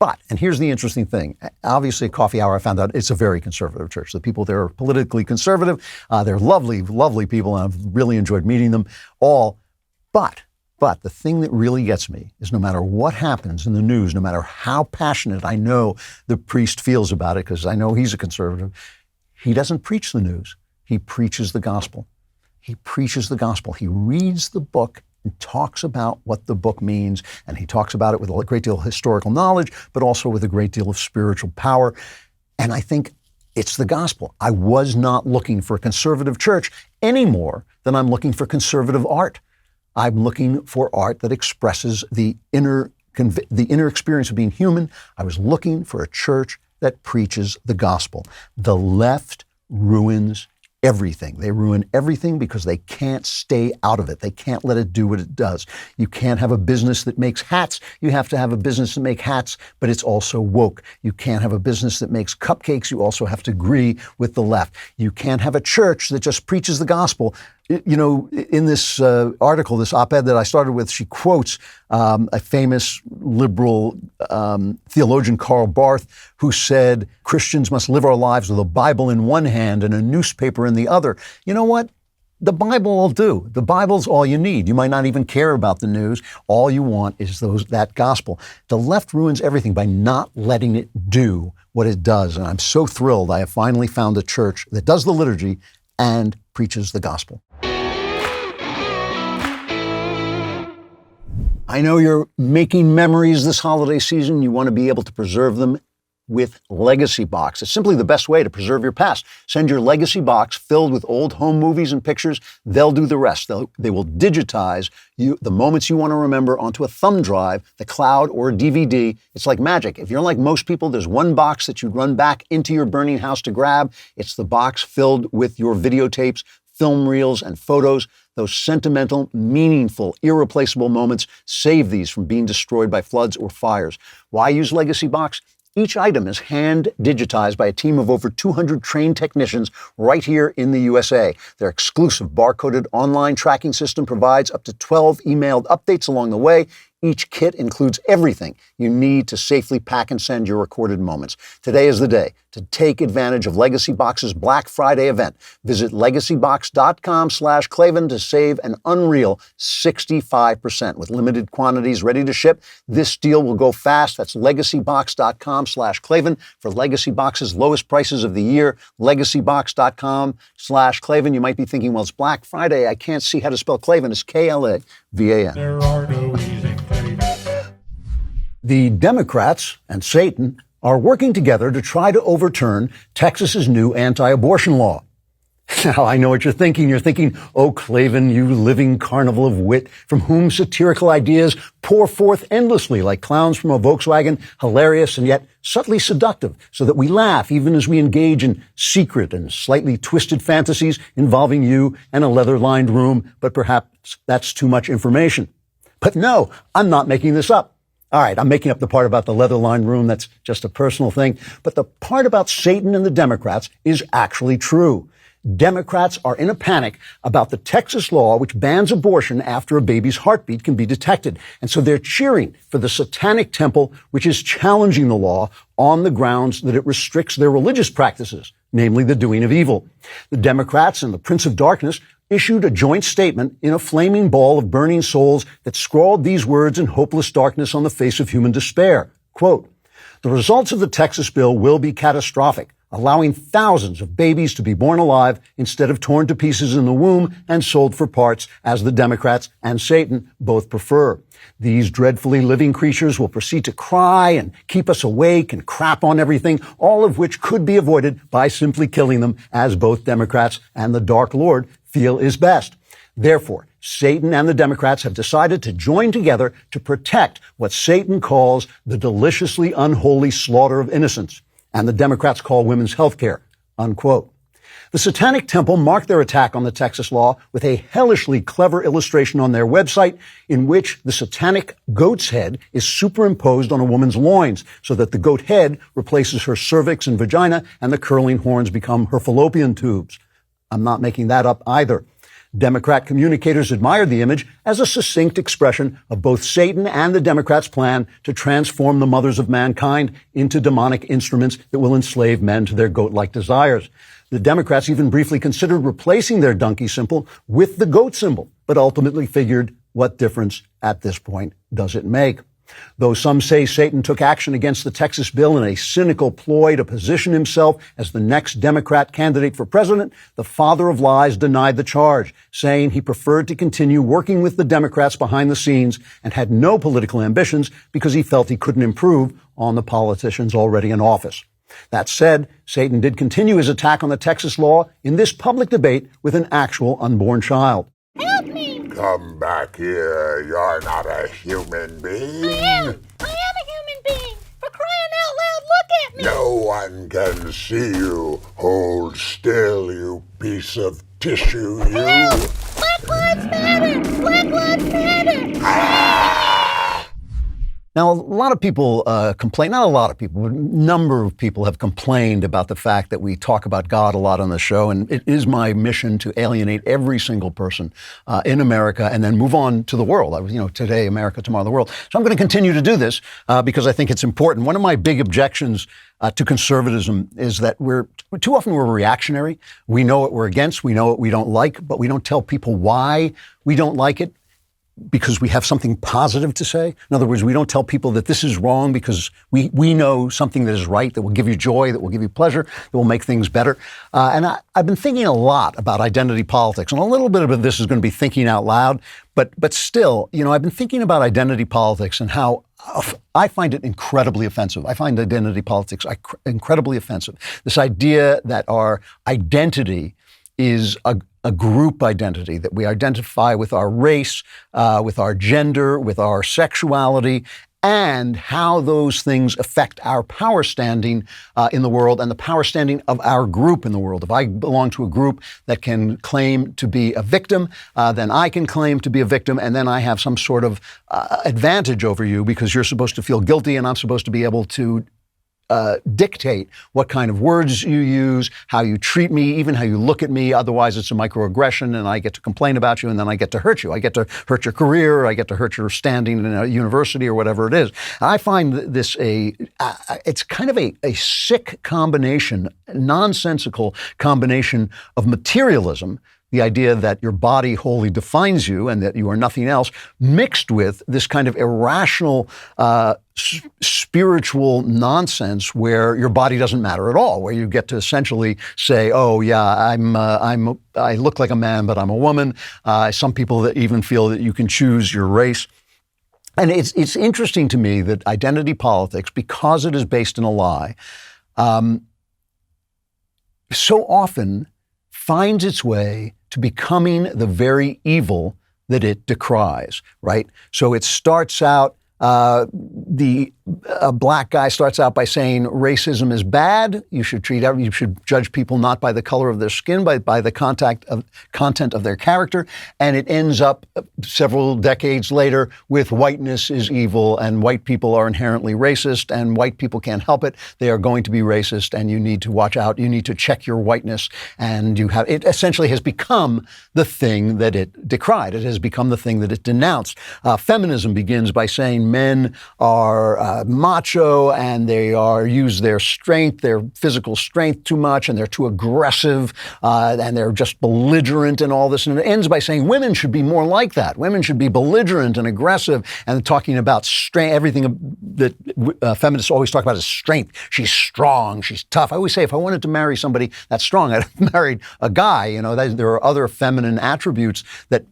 But, and here's the interesting thing, obviously at Coffee Hour I found out it's a very conservative church. The people there are politically conservative. They're lovely, lovely people, and I've really enjoyed meeting them all. But the thing that really gets me is no matter what happens in the news, no matter how passionate I know the priest feels about it, because I know he's a conservative, he doesn't preach the news. He preaches the gospel. He preaches the gospel. He reads the book and talks about what the book means, and he talks about it with a great deal of historical knowledge, but also with a great deal of spiritual power. And I think it's the gospel. I was not looking for a conservative church any more than I'm looking for conservative art. I'm looking for art that expresses the inner experience of being human. I was looking for a church that preaches the gospel. The left ruins everything. They ruin everything because they can't stay out of it. They can't let it do what it does. You can't have a business that makes hats. You have to have a business that makes hats, but it's also woke. You can't have a business that makes cupcakes. You also have to agree with the left. You can't have a church that just preaches the gospel. You know, in this article, this op-ed that I started with, she quotes a famous liberal theologian, Karl Barth, who said, Christians must live our lives with a Bible in one hand and a newspaper in the other. You know what? The Bible will do. The Bible's all you need. You might not even care about the news. All you want is that gospel. The left ruins everything by not letting it do what it does. And I'm so thrilled I have finally found a church that does the liturgy and preaches the gospel. I know you're making memories this holiday season. You want to be able to preserve them with Legacy Box. It's simply the best way to preserve your past. Send your Legacy Box filled with old home movies and pictures. They'll do the rest. They will digitize the moments you want to remember onto a thumb drive, the cloud, or a DVD. It's like magic. If you're like most people, there's one box that you'd run back into your burning house to grab. It's the box filled with your videotapes, film reels, and photos. Those sentimental, meaningful, irreplaceable moments. Save these from being destroyed by floods or fires. Why use Legacy Box? Each item is hand digitized by a team of over 200 trained technicians right here in the USA. Their exclusive barcoded online tracking system provides up to 12 emailed updates along the way. Each kit includes everything you need to safely pack and send your recorded moments. Today is the day to take advantage of Legacy Box's Black Friday event. Visit legacybox.com/Klavan to save an unreal 65%. With limited quantities ready to ship, this deal will go fast. That's legacybox.com/Klavan for Legacy Box's lowest prices of the year. Legacybox.com/Klavan. You might be thinking, well, it's Black Friday. I can't see how to spell Klavan. It's Klavan. There are no easy The Democrats and Satan are working together to try to overturn Texas's new anti-abortion law. Now, I know what you're thinking. You're thinking, oh, Klavan, you living carnival of wit, from whom satirical ideas pour forth endlessly like clowns from a Volkswagen, hilarious and yet subtly seductive, so that we laugh even as we engage in secret and slightly twisted fantasies involving you and a leather-lined room, but perhaps that's too much information. But no, I'm not making this up. All right, I'm making up the part about the leather-lined room. That's just a personal thing. But the part about Satan and the Democrats is actually true. Democrats are in a panic about the Texas law which bans abortion after a baby's heartbeat can be detected. And so they're cheering for the Satanic Temple, which is challenging the law on the grounds that it restricts their religious practices, namely the doing of evil. The Democrats and the Prince of Darkness issued a joint statement in a flaming ball of burning souls that scrawled these words in hopeless darkness on the face of human despair. Quote, "The results of the Texas bill will be catastrophic, allowing thousands of babies to be born alive instead of torn to pieces in the womb and sold for parts, as the Democrats and Satan both prefer. These dreadfully living creatures will proceed to cry and keep us awake and crap on everything, all of which could be avoided by simply killing them, as both Democrats and the Dark Lord feel is best. Therefore, Satan and the Democrats have decided to join together to protect what Satan calls the deliciously unholy slaughter of innocents, and the Democrats call women's health care," unquote. The Satanic Temple marked their attack on the Texas law with a hellishly clever illustration on their website in which the satanic goat's head is superimposed on a woman's loins so that the goat head replaces her cervix and vagina and the curling horns become her fallopian tubes. I'm not making that up either. Democrat communicators admired the image as a succinct expression of both Satan and the Democrats' plan to transform the mothers of mankind into demonic instruments that will enslave men to their goat-like desires. The Democrats even briefly considered replacing their donkey symbol with the goat symbol, but ultimately figured, what difference at this point does it make? Though some say Satan took action against the Texas bill in a cynical ploy to position himself as the next Democrat candidate for president, the father of lies denied the charge, saying he preferred to continue working with the Democrats behind the scenes and had no political ambitions because he felt he couldn't improve on the politicians already in office. That said, Satan did continue his attack on the Texas law in this public debate with an actual unborn child. Help me! Come back here. You're not a human being. I am a human being. For crying out loud, look at me. No one can see you. Hold still, you piece of tissue, you. Help! Black Lives Matter! Black Lives Matter! Now, a lot of people complain, not a lot of people, but a number of people have complained about the fact that we talk about God a lot on the show, and it is my mission to alienate every single person in America and then move on to the world. Today, America, tomorrow, the world. So I'm going to continue to do this because I think it's important. One of my big objections to conservatism is that too often we're reactionary. We know what we're against, we know what we don't like, but we don't tell people why we don't like it, because we have something positive to say. In other words, we don't tell people that this is wrong because we know something that is right, that will give you joy, that will give you pleasure, that will make things better. And I've been thinking a lot about identity politics, and a little bit of this is going to be thinking out loud, but still, I've been thinking about identity politics and how I find it incredibly offensive. I find identity politics incredibly offensive. This idea that our identity is a group identity, that we identify with our race, with our gender, with our sexuality, and how those things affect our power standing in the world and the power standing of our group in the world. If I belong to a group that can claim to be a victim, then I can claim to be a victim, and then I have some sort of advantage over you because you're supposed to feel guilty and I'm supposed to be able to dictate what kind of words you use, how you treat me, even how you look at me. Otherwise, it's a microaggression, and I get to complain about you, and then I get to hurt you. I get to hurt your career, or I get to hurt your standing in a university, or whatever it is. I find this it's kind of a sick combination, nonsensical combination of materialism, the idea that your body wholly defines you and that you are nothing else, mixed with this kind of irrational spiritual nonsense where your body doesn't matter at all, where you get to essentially say, oh yeah, I look like a man, but I'm a woman. Some people that even feel that you can choose your race. And it's interesting to me that identity politics, because it is based in a lie, so often finds its way to becoming the very evil that it decries, right? So it starts out, the a black guy starts out by saying racism is bad. You should judge people not by the color of their skin, but by the content of their character. And it ends up several decades later with whiteness is evil and white people are inherently racist and white people can't help it. They are going to be racist and you need to watch out. You need to check your whiteness. And it essentially has become the thing that it decried. It has become the thing that it denounced. Feminism begins by saying men are macho and they use their strength, their physical strength too much, and they're too aggressive, and they're just belligerent and all this. And it ends by saying women should be more like that. Women should be belligerent and aggressive, and talking about strength. Everything that feminists always talk about is strength. She's strong. She's tough. I always say if I wanted to marry somebody that's strong, I'd have married a guy. There are other feminine attributes that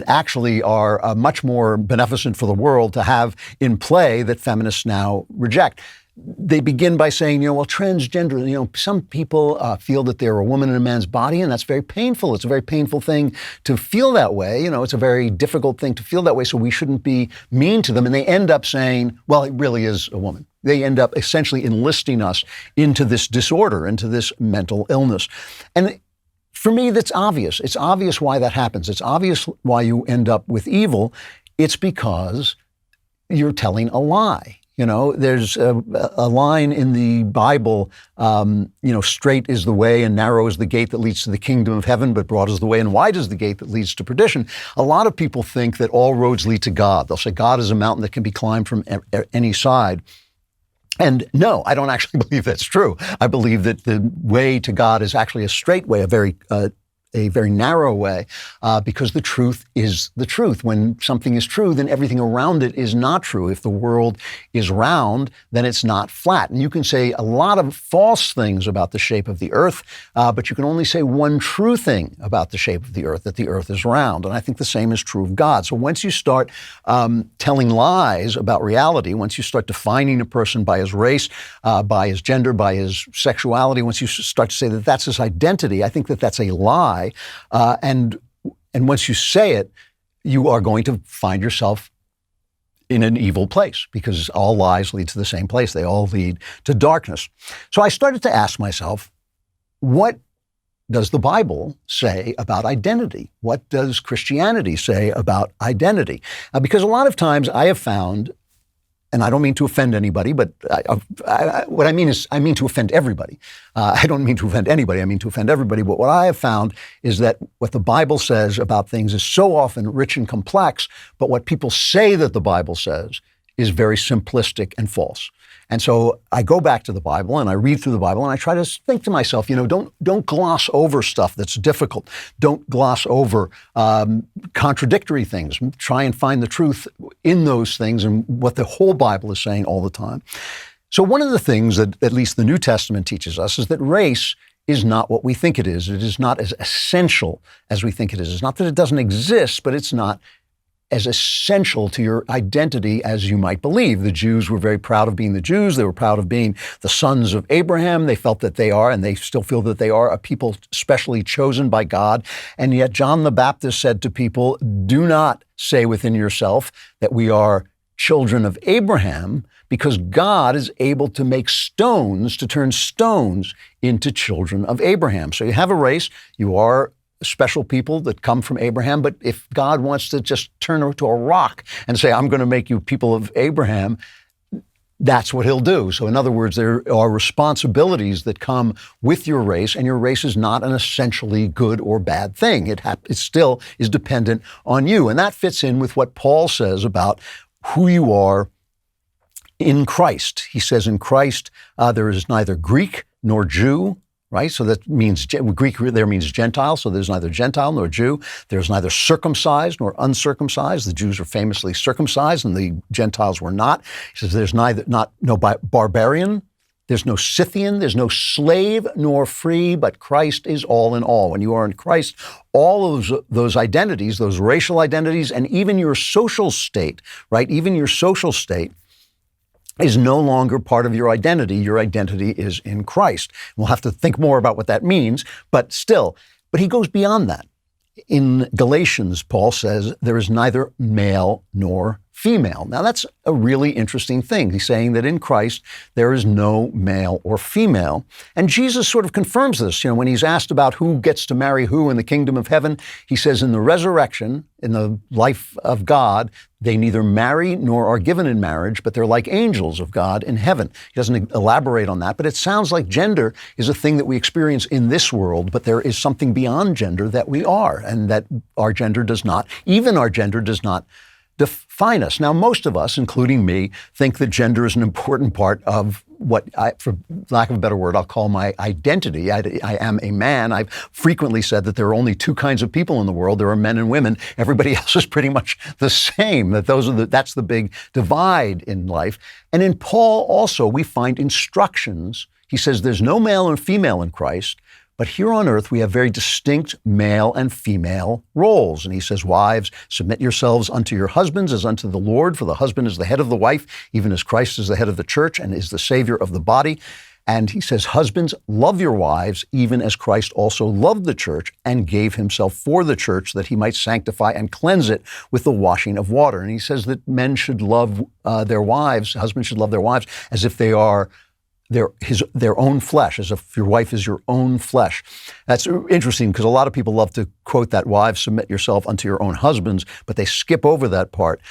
actually are much more beneficent for the world to have in play that feminists now reject. They begin by saying, transgender, some people feel that they're a woman in a man's body, and that's very painful. It's a very painful thing to feel that way. It's a very difficult thing to feel that way, so we shouldn't be mean to them. And they end up saying, well, it really is a woman. They end up essentially enlisting us into this disorder, into this mental illness. And for me, that's obvious. It's obvious why that happens. It's obvious why you end up with evil. It's because you're telling a lie. There's a line in the Bible, straight is the way and narrow is the gate that leads to the kingdom of heaven, but broad is the way and wide is the gate that leads to perdition. A lot of people think that all roads lead to God. They'll say God is a mountain that can be climbed from any side. And no, I don't actually believe that's true. I believe that the way to God is actually a straight way, a very narrow way, because the truth is the truth. When something is true, then everything around it is not true. If the world is round, then it's not flat. And you can say a lot of false things about the shape of the earth, but you can only say one true thing about the shape of the earth, that the earth is round. And I think the same is true of God. So once you start telling lies about reality, once you start defining a person by his race, by his gender, by his sexuality, once you start to say that that's his identity, I think that that's a lie. And once you say it, you are going to find yourself in an evil place because all lies lead to the same place. They all lead to darkness. So I started to ask myself, what does the Bible say about identity? What does Christianity say about identity? Because a lot of times I have found, and I don't mean to offend anybody, but what I mean is I mean to offend everybody. I don't mean to offend anybody. I mean to offend everybody. But what I have found is that what the Bible says about things is so often rich and complex, but what people say that the Bible says is very simplistic and false. And so I go back to the Bible and I read through the Bible and I try to think to myself, don't gloss over stuff that's difficult. Don't gloss over contradictory things. Try and find the truth in those things and what the whole Bible is saying all the time. So one of the things that at least the New Testament teaches us is that race is not what we think it is. It is not as essential as we think it is. It's not that it doesn't exist, but it's not as essential to your identity as you might believe. The Jews were very proud of being the Jews. They were proud of being the sons of Abraham. They felt that they are, and they still feel that they are, a people specially chosen by God. And yet John the Baptist said to people, do not say within yourself that we are children of Abraham, because God is able to make stones, to turn stones into children of Abraham. So you have a race, you are special people that come from Abraham, but if God wants to just turn her to a rock and say, I'm going to make you people of Abraham, that's what he'll do. So in other words, there are responsibilities that come with your race, and your race is not an essentially good or bad thing. It still is dependent on you. And that fits in with what Paul says about who you are in Christ. He says in Christ, there is neither Greek nor Jew, right? So that means, Greek there means Gentile, so there's neither Gentile nor Jew. There's neither circumcised nor uncircumcised. The Jews are famously circumcised and the Gentiles were not. He says there's no barbarian, there's no Scythian, there's no slave nor free, but Christ is all in all. When you are in Christ, all of those identities, those racial identities, and even your social state, right? Even your social state is no longer part of your identity. Your identity is in Christ. We'll have to think more about what that means, but still. But he goes beyond that. In Galatians, Paul says, there is neither male nor female. Now, that's a really interesting thing. He's saying that in Christ, there is no male or female. And Jesus sort of confirms this. You know, when he's asked about who gets to marry who in the kingdom of heaven, he says in the resurrection, in the life of God, they neither marry nor are given in marriage, but they're like angels of God in heaven. He doesn't elaborate on that, but it sounds like gender is a thing that we experience in this world, but there is something beyond gender that we are, and that our gender does not, even our gender does not define us. Now, most of us, including me, think that gender is an important part of what for lack of a better word, I'll call my identity. I am a man. I've frequently said that there are only two kinds of people in the world. There are men and women. Everybody else is pretty much the same. That's the big divide in life. And in Paul also, we find instructions. He says there's no male and female in Christ, but here on earth, we have very distinct male and female roles. And he says, wives, submit yourselves unto your husbands as unto the Lord, for the husband is the head of the wife, even as Christ is the head of the church and is the Savior of the body. And he says, husbands, love your wives, even as Christ also loved the church and gave himself for the church that he might sanctify and cleanse it with the washing of water. And he says that men should love their wives, husbands should love their wives as if they are their own flesh, as if your wife is your own flesh. That's interesting because a lot of people love to quote that, wives, submit yourself unto your own husbands, but they skip over that part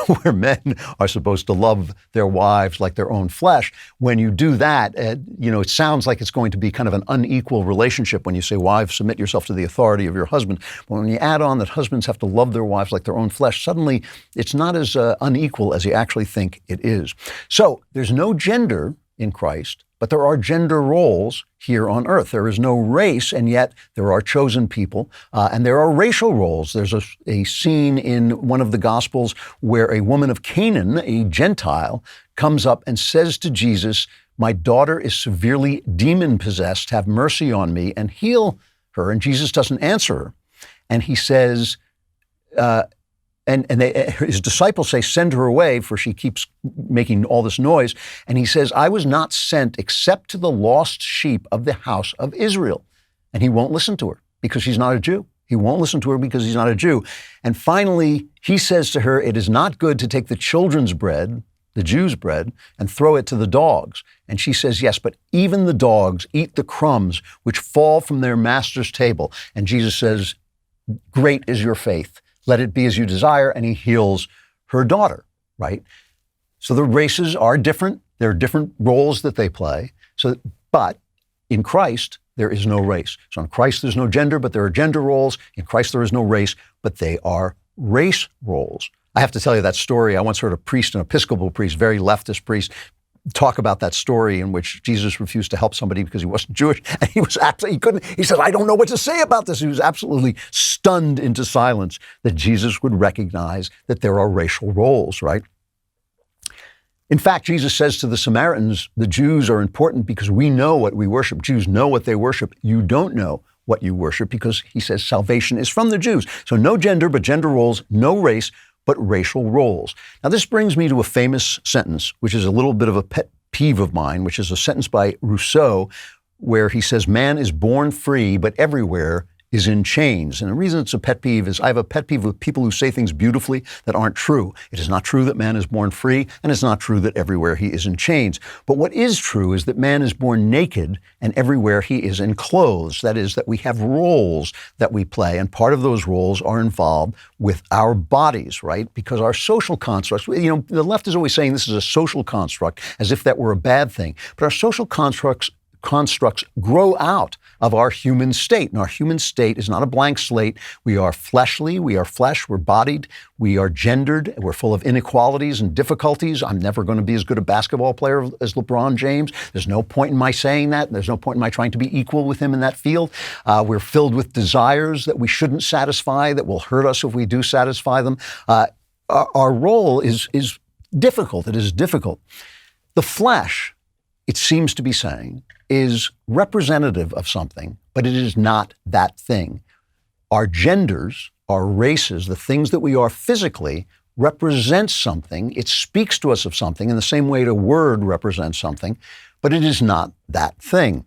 where men are supposed to love their wives like their own flesh. When you do that, it sounds like it's going to be kind of an unequal relationship when you say, wives, submit yourself to the authority of your husband. But when you add on that husbands have to love their wives like their own flesh, suddenly it's not as unequal as you actually think it is. So there's no gender in Christ, but there are gender roles here on earth. There is no race, and yet there are chosen people, and there are racial roles. There's a scene in one of the Gospels where a woman of Canaan, a Gentile, comes up and says to Jesus, my daughter is severely demon-possessed. Have mercy on me and heal her. And Jesus doesn't answer her. And he says, his disciples say, send her away, for she keeps making all this noise. And he says, I was not sent except to the lost sheep of the house of Israel. And he won't listen to her because she's not a Jew. He won't listen to her because he's not a Jew. And finally, he says to her, it is not good to take the children's bread, the Jews' bread, and throw it to the dogs. And she says, yes, but even the dogs eat the crumbs which fall from their master's table. And Jesus says, great is your faith. Let it be as you desire, and he heals her daughter, right? So the races are different. There are different roles that they play. But in Christ, there is no race. So in Christ, there's no gender, but there are gender roles. In Christ, there is no race, but they are race roles. I have to tell you that story. I once heard a priest, an Episcopal priest, very leftist priest, talk about that story in which Jesus refused to help somebody because he wasn't Jewish, and he couldn't. He said, I don't know what to say about this. He was absolutely stunned into silence that Jesus would recognize that there are racial roles, right? In fact, Jesus says to the Samaritans, the Jews are important because we know what we worship. Jews know what they worship. You don't know what you worship, because he says salvation is from the Jews. So no gender, but gender roles, no race, but racial roles. Now, this brings me to a famous sentence, which is a little bit of a pet peeve of mine, which is a sentence by Rousseau, where he says, man is born free, but everywhere is in chains. And the reason it's a pet peeve is I have a pet peeve with people who say things beautifully that aren't true. It is not true that man is born free, and it's not true that everywhere he is in chains. But what is true is that man is born naked, and everywhere he is in clothes. That is, that we have roles that we play, and part of those roles are involved with our bodies, right? Because our social constructs, the left is always saying this is a social construct, as if that were a bad thing. But our social constructs grow out of our human state. And our human state is not a blank slate. We are fleshly, we are flesh, we're bodied, we are gendered, we're full of inequalities and difficulties. I'm never going to be as good a basketball player as LeBron James. There's no point in my saying that. There's no point in my trying to be equal with him in that field. We're filled with desires that we shouldn't satisfy, that will hurt us if we do satisfy them. Our role is difficult. It is difficult. The flesh, it seems to be saying, is representative of something, but it is not that thing. Our genders, our races, the things that we are physically represent something. It speaks to us of something in the same way a word represents something, but it is not that thing.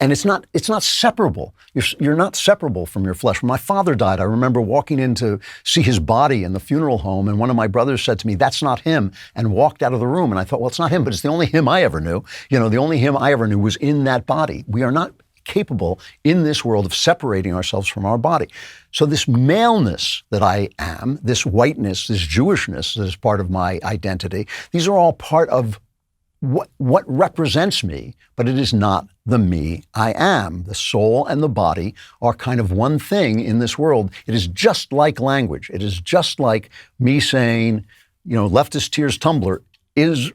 And it's not separable. You're not separable from your flesh. When my father died, I remember walking in to see his body in the funeral home, and one of my brothers said to me, "That's not him," and walked out of the room. And I thought, well, it's not him, but it's the only him I ever knew. The only him I ever knew was in that body. We are not capable in this world of separating ourselves from our body. So this maleness that I am, this whiteness, this Jewishness that is part of my identity, these are all part of what represents me, but it is not the me I am. The soul and the body are kind of one thing in this world. It is just like language. It is just like me saying, leftist tears Tumblr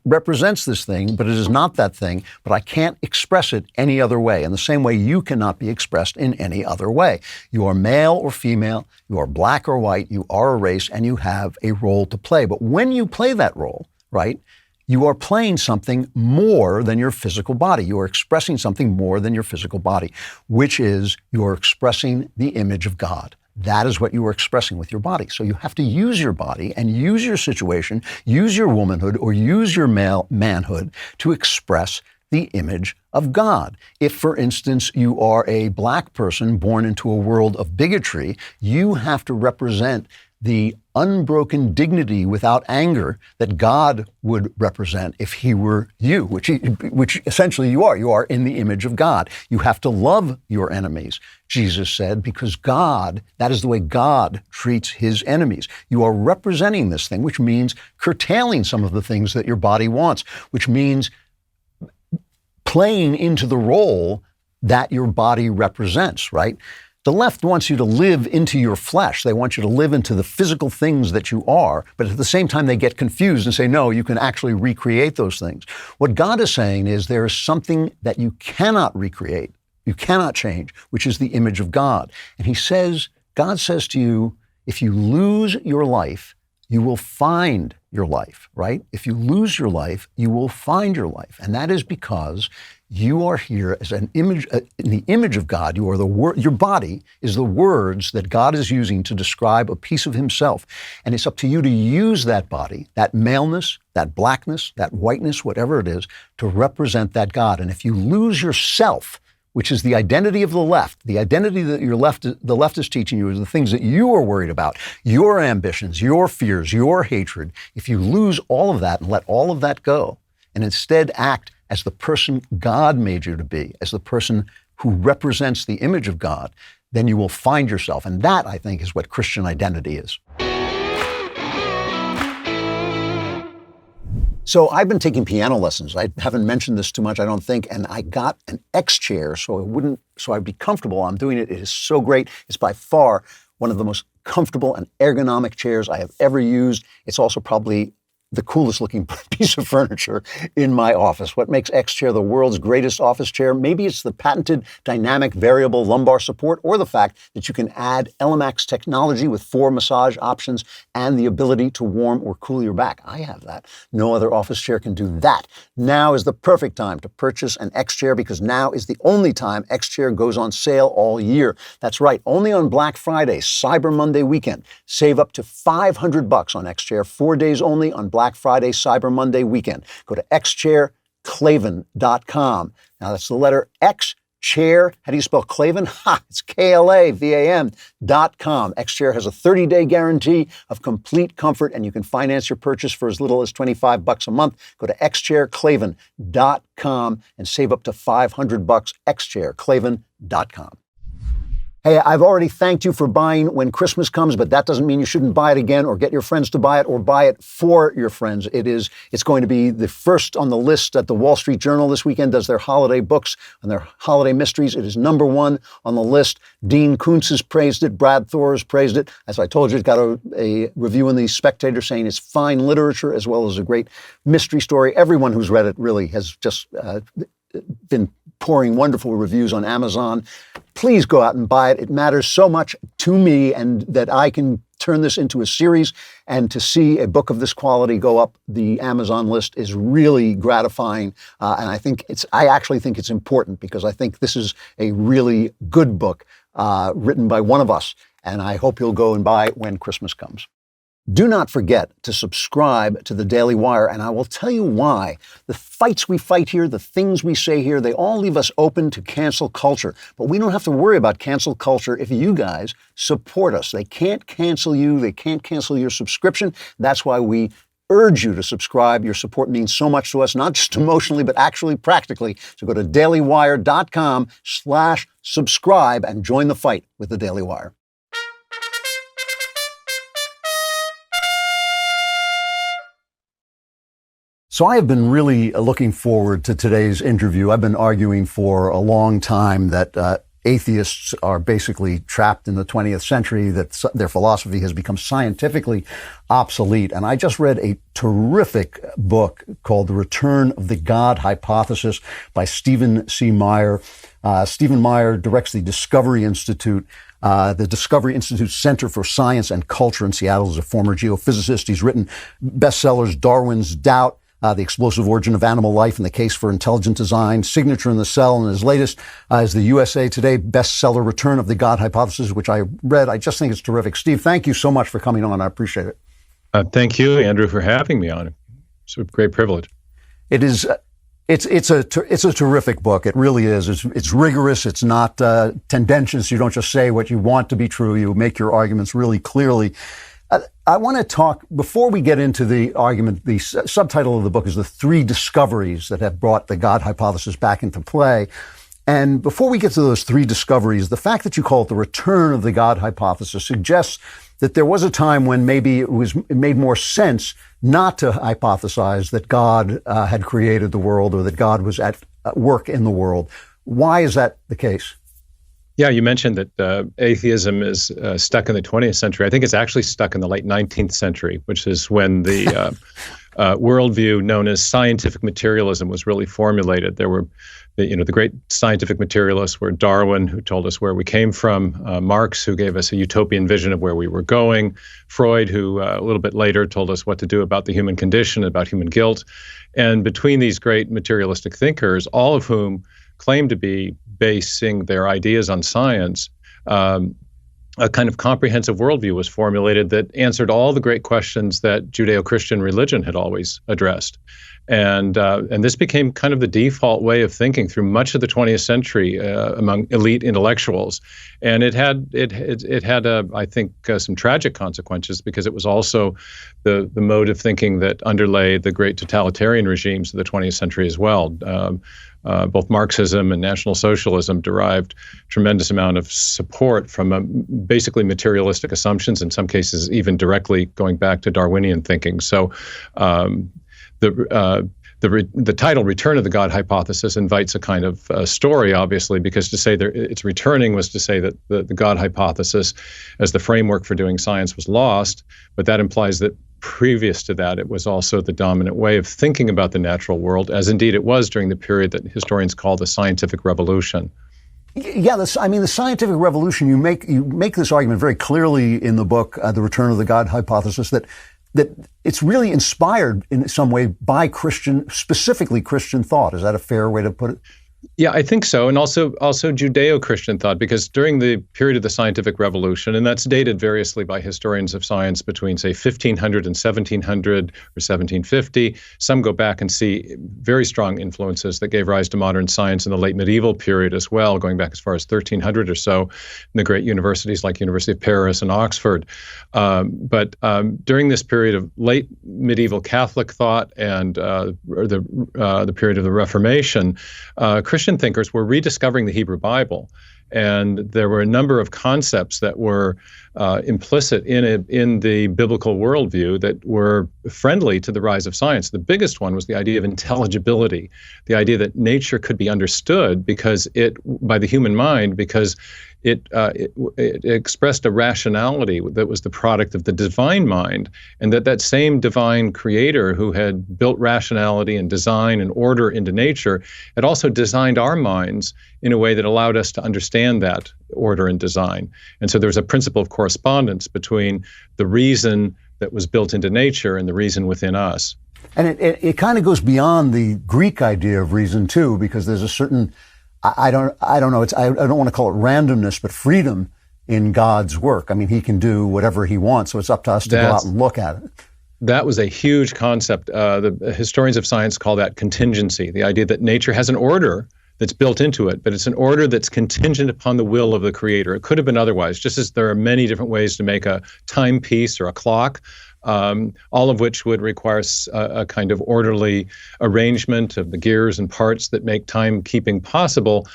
represents this thing, but it is not that thing, but I can't express it any other way. In the same way, you cannot be expressed in any other way. You are male or female, you are black or white, you are a race, and you have a role to play. But when you play that role, right, you are playing something more than your physical body. You are expressing something more than your physical body, which is you are expressing the image of God. That is what you are expressing with your body. So you have to use your body and use your situation, use your womanhood or use your manhood to express the image of God. If, for instance, you are a black person born into a world of bigotry, you have to represent the unbroken dignity without anger that God would represent if he were you, which essentially you are. You are in the image of God. You have to love your enemies, Jesus said, because God, that is the way God treats his enemies. You are representing this thing, which means curtailing some of the things that your body wants, which means playing into the role that your body represents, right? The left wants you to live into your flesh. They want you to live into the physical things that you are, but at the same time they get confused and say, no, you can actually recreate those things. What God is saying is there is something that you cannot recreate, you cannot change, which is the image of God. And God says to you, if you lose your life, you will find your life, right? If you lose your life, you will find your life. And that is because you are here as an image, in the image of God. You are the word. Your body is the words that God is using to describe a piece of himself. And it's up to you to use that body, that maleness, that blackness, that whiteness, whatever it is, to represent that God. And if you lose yourself, which is the identity of the left, the identity that the left is teaching you is the things that you are worried about, your ambitions, your fears, your hatred. If you lose all of that and let all of that go, and instead act as the person God made you to be, as the person who represents the image of God, then you will find yourself. And that, I think, is what Christian identity is. So I've been taking piano lessons. I haven't mentioned this too much, I don't think, and I got an X chair so I'd be comfortable. I'm doing it. It is so great. It's by far one of the most comfortable and ergonomic chairs I have ever used. It's also probably the coolest looking piece of furniture in my office. What makes X Chair the world's greatest office chair? Maybe it's the patented dynamic variable lumbar support, or the fact that you can add Elemax technology with 4 massage options and the ability to warm or cool your back. I have that. No other office chair can do that. Now is the perfect time to purchase an X Chair, because now is the only time X Chair goes on sale all year. That's right, only on Black Friday, Cyber Monday weekend. Save up to $500 on X Chair, 4 days only on Black Friday, Cyber Monday weekend. Go to xchairklavan.com. Now that's the letter X Chair. How do you spell Klavan? It's Klavan.com. X-Chair has a 30-day guarantee of complete comfort, and you can finance your purchase for as little as $25 a month. Go to xchairklavan.com and save up to $500. xchairklavan.com. Hey, I've already thanked you for buying when Christmas comes, but that doesn't mean you shouldn't buy it again or get your friends to buy it or buy it for your friends. It's going to be the first on the list at the Wall Street Journal this weekend does their holiday books and their holiday mysteries. It is number 1 on the list. Dean Koontz has praised it. Brad Thor has praised it. As I told you, it's got a review in the Spectator saying it's fine literature as well as a great mystery story. Everyone who's read it really has just been pouring wonderful reviews on Amazon. Please go out and buy it. It matters so much to me, and that I can turn this into a series, and to see a book of this quality go up the Amazon list is really gratifying. And I actually think it's important, because I think this is a really good book written by one of us. And I hope you'll go and buy it when Christmas comes. Do not forget to subscribe to the Daily Wire, and I will tell you why. The fights we fight here, the things we say here, they all leave us open to cancel culture. But we don't have to worry about cancel culture if you guys support us. They can't cancel you. They can't cancel your subscription. That's why we urge you to subscribe. Your support means so much to us, not just emotionally, but actually practically. So go to dailywire.com/subscribe and join the fight with the Daily Wire. So I have been really looking forward to today's interview. I've been arguing for a long time that atheists are basically trapped in the 20th century, that their philosophy has become scientifically obsolete. And I just read a terrific book called The Return of the God Hypothesis by Stephen C. Meyer. Stephen Meyer directs the Discovery Institute. The Discovery Institute Center for Science and Culture in Seattle. Is a former geophysicist. He's written bestsellers Darwin's Doubt, The Explosive Origin of Animal Life and the Case for Intelligent Design, Signature in the Cell, and his latest is the USA Today bestseller, Return of the God Hypothesis, which I read. I just think it's terrific. Steve, thank you so much for coming on. I appreciate it. Thank you, Andrew, for having me on. It's a great privilege. It is. It's a terrific book. It really is. It's rigorous. It's not tendentious. You don't just say what you want to be true. You make your arguments really clearly. I want to talk, before we get into the argument, the subtitle of the book is The Three Discoveries That Have Brought the God Hypothesis Back into Play. And before we get to those three discoveries, the fact that you call it the return of the God hypothesis suggests that there was a time when maybe it made more sense not to hypothesize that God had created the world or that God was at work in the world. Why is that the case? Yeah, you mentioned that atheism is stuck in the 20th century. I think it's actually stuck in the late 19th century, which is when the worldview known as scientific materialism was really formulated. There were, the great scientific materialists were Darwin, who told us where we came from, Marx, who gave us a utopian vision of where we were going, Freud, who a little bit later told us what to do about the human condition, about human guilt. And between these great materialistic thinkers, all of whom claim to be basing their ideas on science, a kind of comprehensive worldview was formulated that answered all the great questions that Judeo-Christian religion had always addressed. And this became kind of the default way of thinking through much of the 20th century among elite intellectuals. And it had I think, some tragic consequences, because it was also the mode of thinking that underlay the great totalitarian regimes of the 20th century as well. Both Marxism and National Socialism derived tremendous amount of support from basically materialistic assumptions, in some cases even directly going back to Darwinian thinking. So the title "Return of the God Hypothesis" invites a kind of story, obviously, because to say that it's returning was to say that the God hypothesis as the framework for doing science was lost, but that implies that previous to that, it was also the dominant way of thinking about the natural world, as indeed it was during the period that historians call the scientific revolution. Yeah, the scientific revolution, you make this argument very clearly in the book, The Return of the God Hypothesis, that it's really inspired in some way by specifically Christian thought. Is that a fair way to put it? Yeah, I think so. And also Judeo-Christian thought, because during the period of the scientific revolution, and that's dated variously by historians of science between, say, 1500 and 1700 or 1750, some go back and see very strong influences that gave rise to modern science in the late medieval period as well, going back as far as 1300 or so in the great universities like University of Paris and Oxford. But during this period of late medieval Catholic thought and the period of the Reformation, Christian thinkers were rediscovering the Hebrew Bible, and there were a number of concepts that were implicit in the biblical worldview that were friendly to the rise of science. The biggest one was the idea of intelligibility, the idea that nature could be understood by the human mind, because it expressed a rationality that was the product of the divine mind, and that same divine creator who had built rationality and design and order into nature had also designed our minds in a way that allowed us to understand that order and design. And so there was a principle of correspondence between the reason that was built into nature and the reason within us. And it kind of goes beyond the Greek idea of reason too, because there's a certain, I don't know, I don't want to call it randomness, but freedom in God's work. I mean, he can do whatever he wants, so it's up to us to go out and look at it. That was a huge concept. The historians of science call that contingency, the idea that nature has an order that's built into it, but it's an order that's contingent upon the will of the creator. It could have been otherwise, just as there are many different ways to make a timepiece or a clock, all of which would require a kind of orderly arrangement of the gears and parts that make timekeeping possible.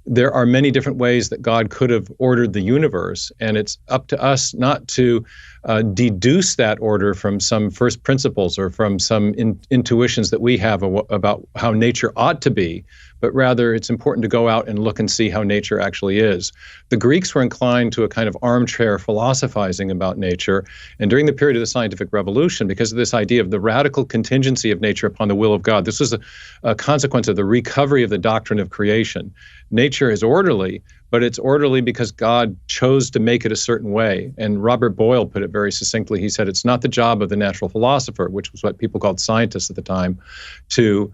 There are many different ways that God could have ordered the universe, and it's up to us not to deduce that order from some first principles or from some intuitions that we have about how nature ought to be, but rather it's important to go out and look and see how nature actually is. The Greeks were inclined to a kind of armchair philosophizing about nature, and during the period of the scientific revolution, because of this idea of the radical contingency of nature upon the will of God, this was a consequence of the recovery of the doctrine of creation. Nature is orderly, but it's orderly because God chose to make it a certain way. And Robert Boyle put it very succinctly. He said, it's not the job of the natural philosopher, which was what people called scientists at the time, to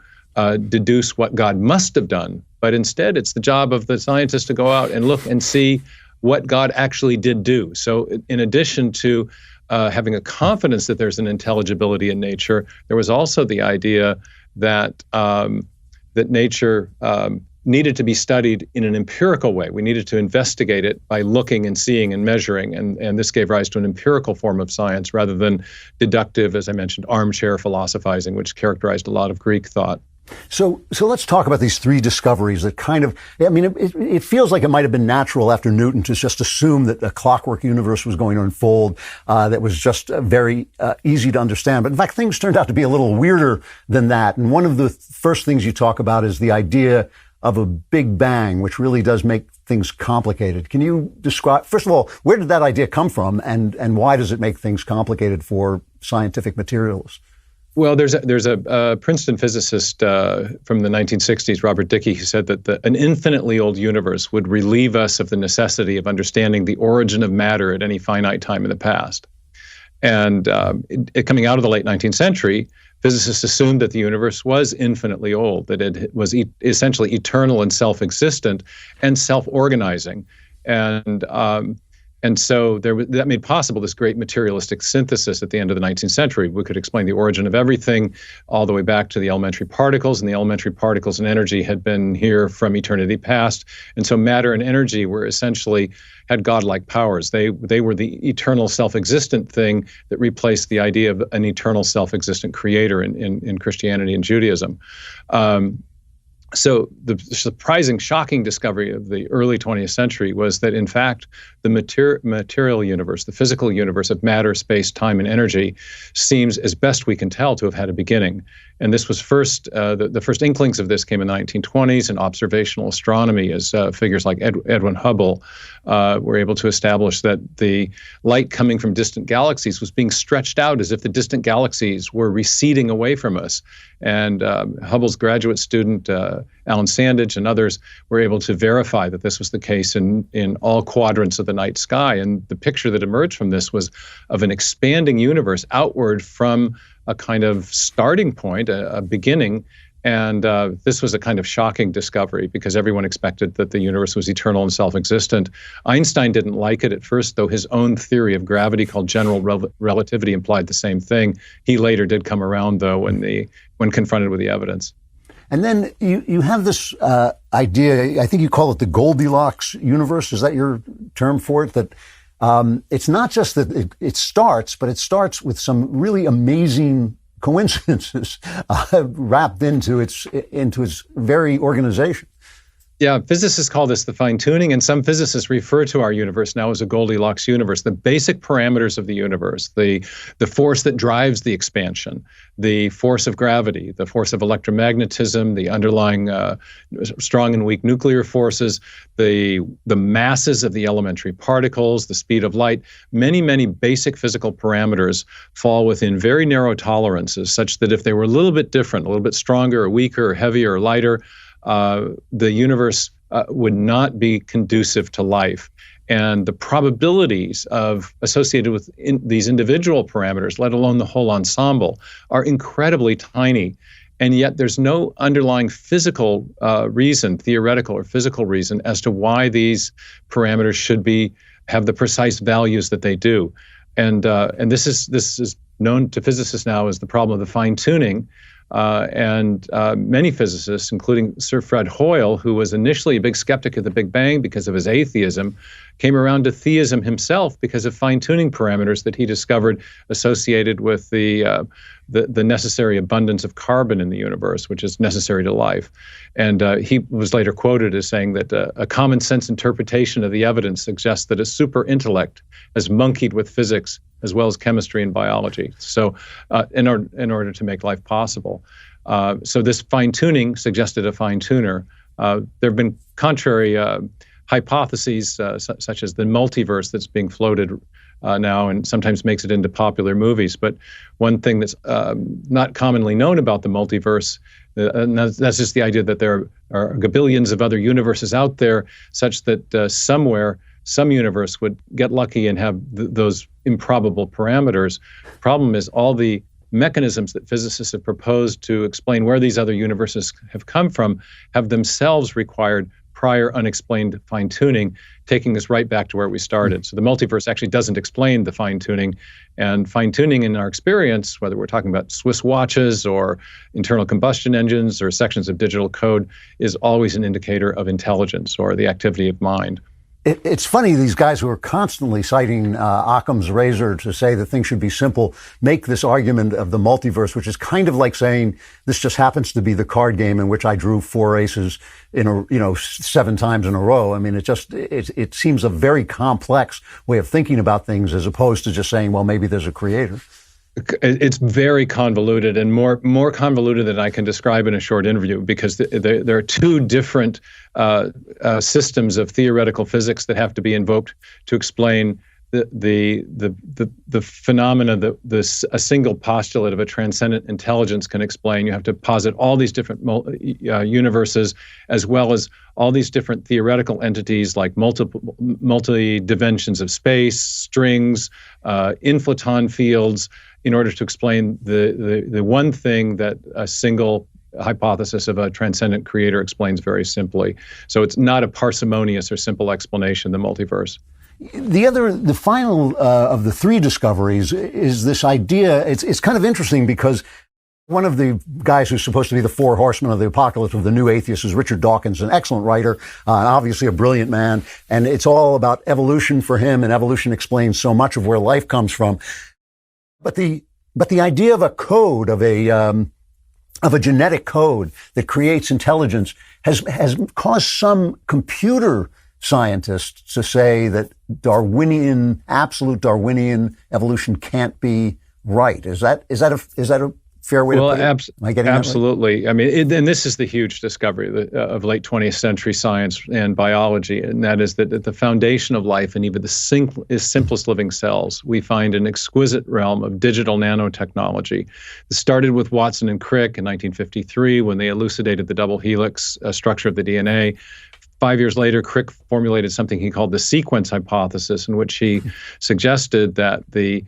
deduce what God must have done, but instead it's the job of the scientist to go out and look and see what God actually did do. So in addition to having a confidence that there's an intelligibility in nature, there was also the idea that that nature needed to be studied in an empirical way. We needed to investigate it by looking and seeing and measuring, and this gave rise to an empirical form of science rather than deductive, as I mentioned, armchair philosophizing, which characterized a lot of Greek thought. So let's talk about these three discoveries that kind of, I mean, it feels like it might have been natural after Newton to just assume that a clockwork universe was going to unfold that was just very easy to understand. But in fact, things turned out to be a little weirder than that. And one of the first things you talk about is the idea of a Big Bang, which really does make things complicated. Can you describe, first of all, where did that idea come from, and why does it make things complicated for scientific materialists? Well, there's a Princeton physicist from the 1960s, Robert Dickey, who said that an infinitely old universe would relieve us of the necessity of understanding the origin of matter at any finite time in the past. And coming out of the late 19th century, physicists assumed that the universe was infinitely old, that it was essentially eternal and self-existent and self-organizing. And so that made possible this great materialistic synthesis at the end of the 19th century. We could explain the origin of everything all the way back to the elementary particles, and the elementary particles and energy had been here from eternity past. And so matter and energy were essentially had godlike powers. They were the eternal self-existent thing that replaced the idea of an eternal self-existent creator in Christianity and Judaism. So the surprising, shocking discovery of the early 20th century was that, in fact, the material universe, the physical universe of matter, space, time, and energy seems, as best we can tell, to have had a beginning. And this was first, the first inklings of this came in the 1920s in observational astronomy, as figures like Edwin Hubble were able to establish that the light coming from distant galaxies was being stretched out as if the distant galaxies were receding away from us. And Hubble's graduate student, Alan Sandage, and others were able to verify that this was the case in all quadrants of the night sky. And the picture that emerged from this was of an expanding universe outward from a kind of starting point, a beginning. And this was a kind of shocking discovery because everyone expected that the universe was eternal and self-existent. Einstein didn't like it at first, though his own theory of gravity called general relativity implied the same thing. He later did come around, though, when confronted with the evidence. And then you have this idea, I think you call it the Goldilocks universe. Is that your term for it? That it's not just that it starts, but it starts with some really amazing coincidences wrapped into its very organization. Yeah, physicists call this the fine-tuning, and some physicists refer to our universe now as a Goldilocks universe. The basic parameters of the universe, the force that drives the expansion, the force of gravity, the force of electromagnetism, the underlying strong and weak nuclear forces, the masses of the elementary particles, the speed of light, many basic physical parameters fall within very narrow tolerances, such that if they were a little bit different, a little bit stronger or weaker or heavier or lighter, the universe would not be conducive to life. And the probabilities associated with these individual parameters, let alone the whole ensemble, are incredibly tiny. And yet there's no underlying physical reason, theoretical or physical reason, as to why these parameters should have the precise values that they do. And this is known to physicists now as the problem of the fine-tuning. And many physicists, including Sir Fred Hoyle, who was initially a big skeptic of the Big Bang because of his atheism, came around to theism himself because of fine-tuning parameters that he discovered associated with the necessary abundance of carbon in the universe, which is necessary to life. And he was later quoted as saying that a common sense interpretation of the evidence suggests that a super intellect has monkeyed with physics as well as chemistry and biology. So in order to make life possible. So this fine-tuning suggested a fine-tuner. There have been contrary hypotheses, such as the multiverse that's being floated now and sometimes makes it into popular movies. But one thing that's not commonly known about the multiverse, and that's just the idea that there are gabillions of other universes out there, such that somewhere, some universe would get lucky and have those improbable parameters. Problem is, all the mechanisms that physicists have proposed to explain where these other universes have come from have themselves required prior unexplained fine-tuning, taking us right back to where we started. So the multiverse actually doesn't explain the fine-tuning. And fine-tuning in our experience, whether we're talking about Swiss watches or internal combustion engines or sections of digital code, is always an indicator of intelligence or the activity of mind. It's funny, these guys who are constantly citing Occam's razor to say that things should be simple make this argument of the multiverse, which is kind of like saying this just happens to be the card game in which I drew 4 aces in 7 times in a row. I mean, it seems a very complex way of thinking about things as opposed to just saying, well, maybe there's a creator. It's very convoluted and more convoluted than I can describe in a short interview, because there are 2 different systems of theoretical physics that have to be invoked to explain the phenomena that a single postulate of a transcendent intelligence can explain. You have to posit all these different universes, as well as all these different theoretical entities like multi-dimensions of space, strings, inflaton fields, in order to explain the one thing that a single hypothesis of a transcendent creator explains very simply. So it's not a parsimonious or simple explanation, the multiverse. The final of the 3 discoveries is this idea. It's kind of interesting because one of the guys who's supposed to be the 4 horsemen of the apocalypse of the new atheists is Richard Dawkins, an excellent writer, obviously a brilliant man. And it's all about evolution for him, and evolution explains so much of where life comes from. But the idea of a code, of a genetic code that creates intelligence has caused some computer scientists to say that absolute Darwinian evolution can't be right. Is that a fair way to put it? Am I getting absolutely. That right? I mean, and this is the huge discovery of late 20th century science and biology, and that is that at the foundation of life, and even the simplest living cells, we find an exquisite realm of digital nanotechnology. It started with Watson and Crick in 1953 when they elucidated the double helix structure of the DNA. 5 years later, Crick formulated something he called the sequence hypothesis, in which he suggested that the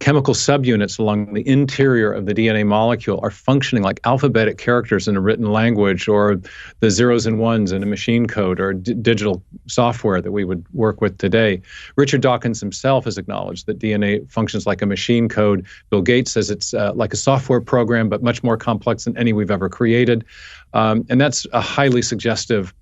chemical subunits along the interior of the DNA molecule are functioning like alphabetic characters in a written language, or the zeros and ones in a machine code or digital software that we would work with today. Richard Dawkins himself has acknowledged that DNA functions like a machine code. Bill Gates says it's like a software program, but much more complex than any we've ever created. And that's a highly suggestive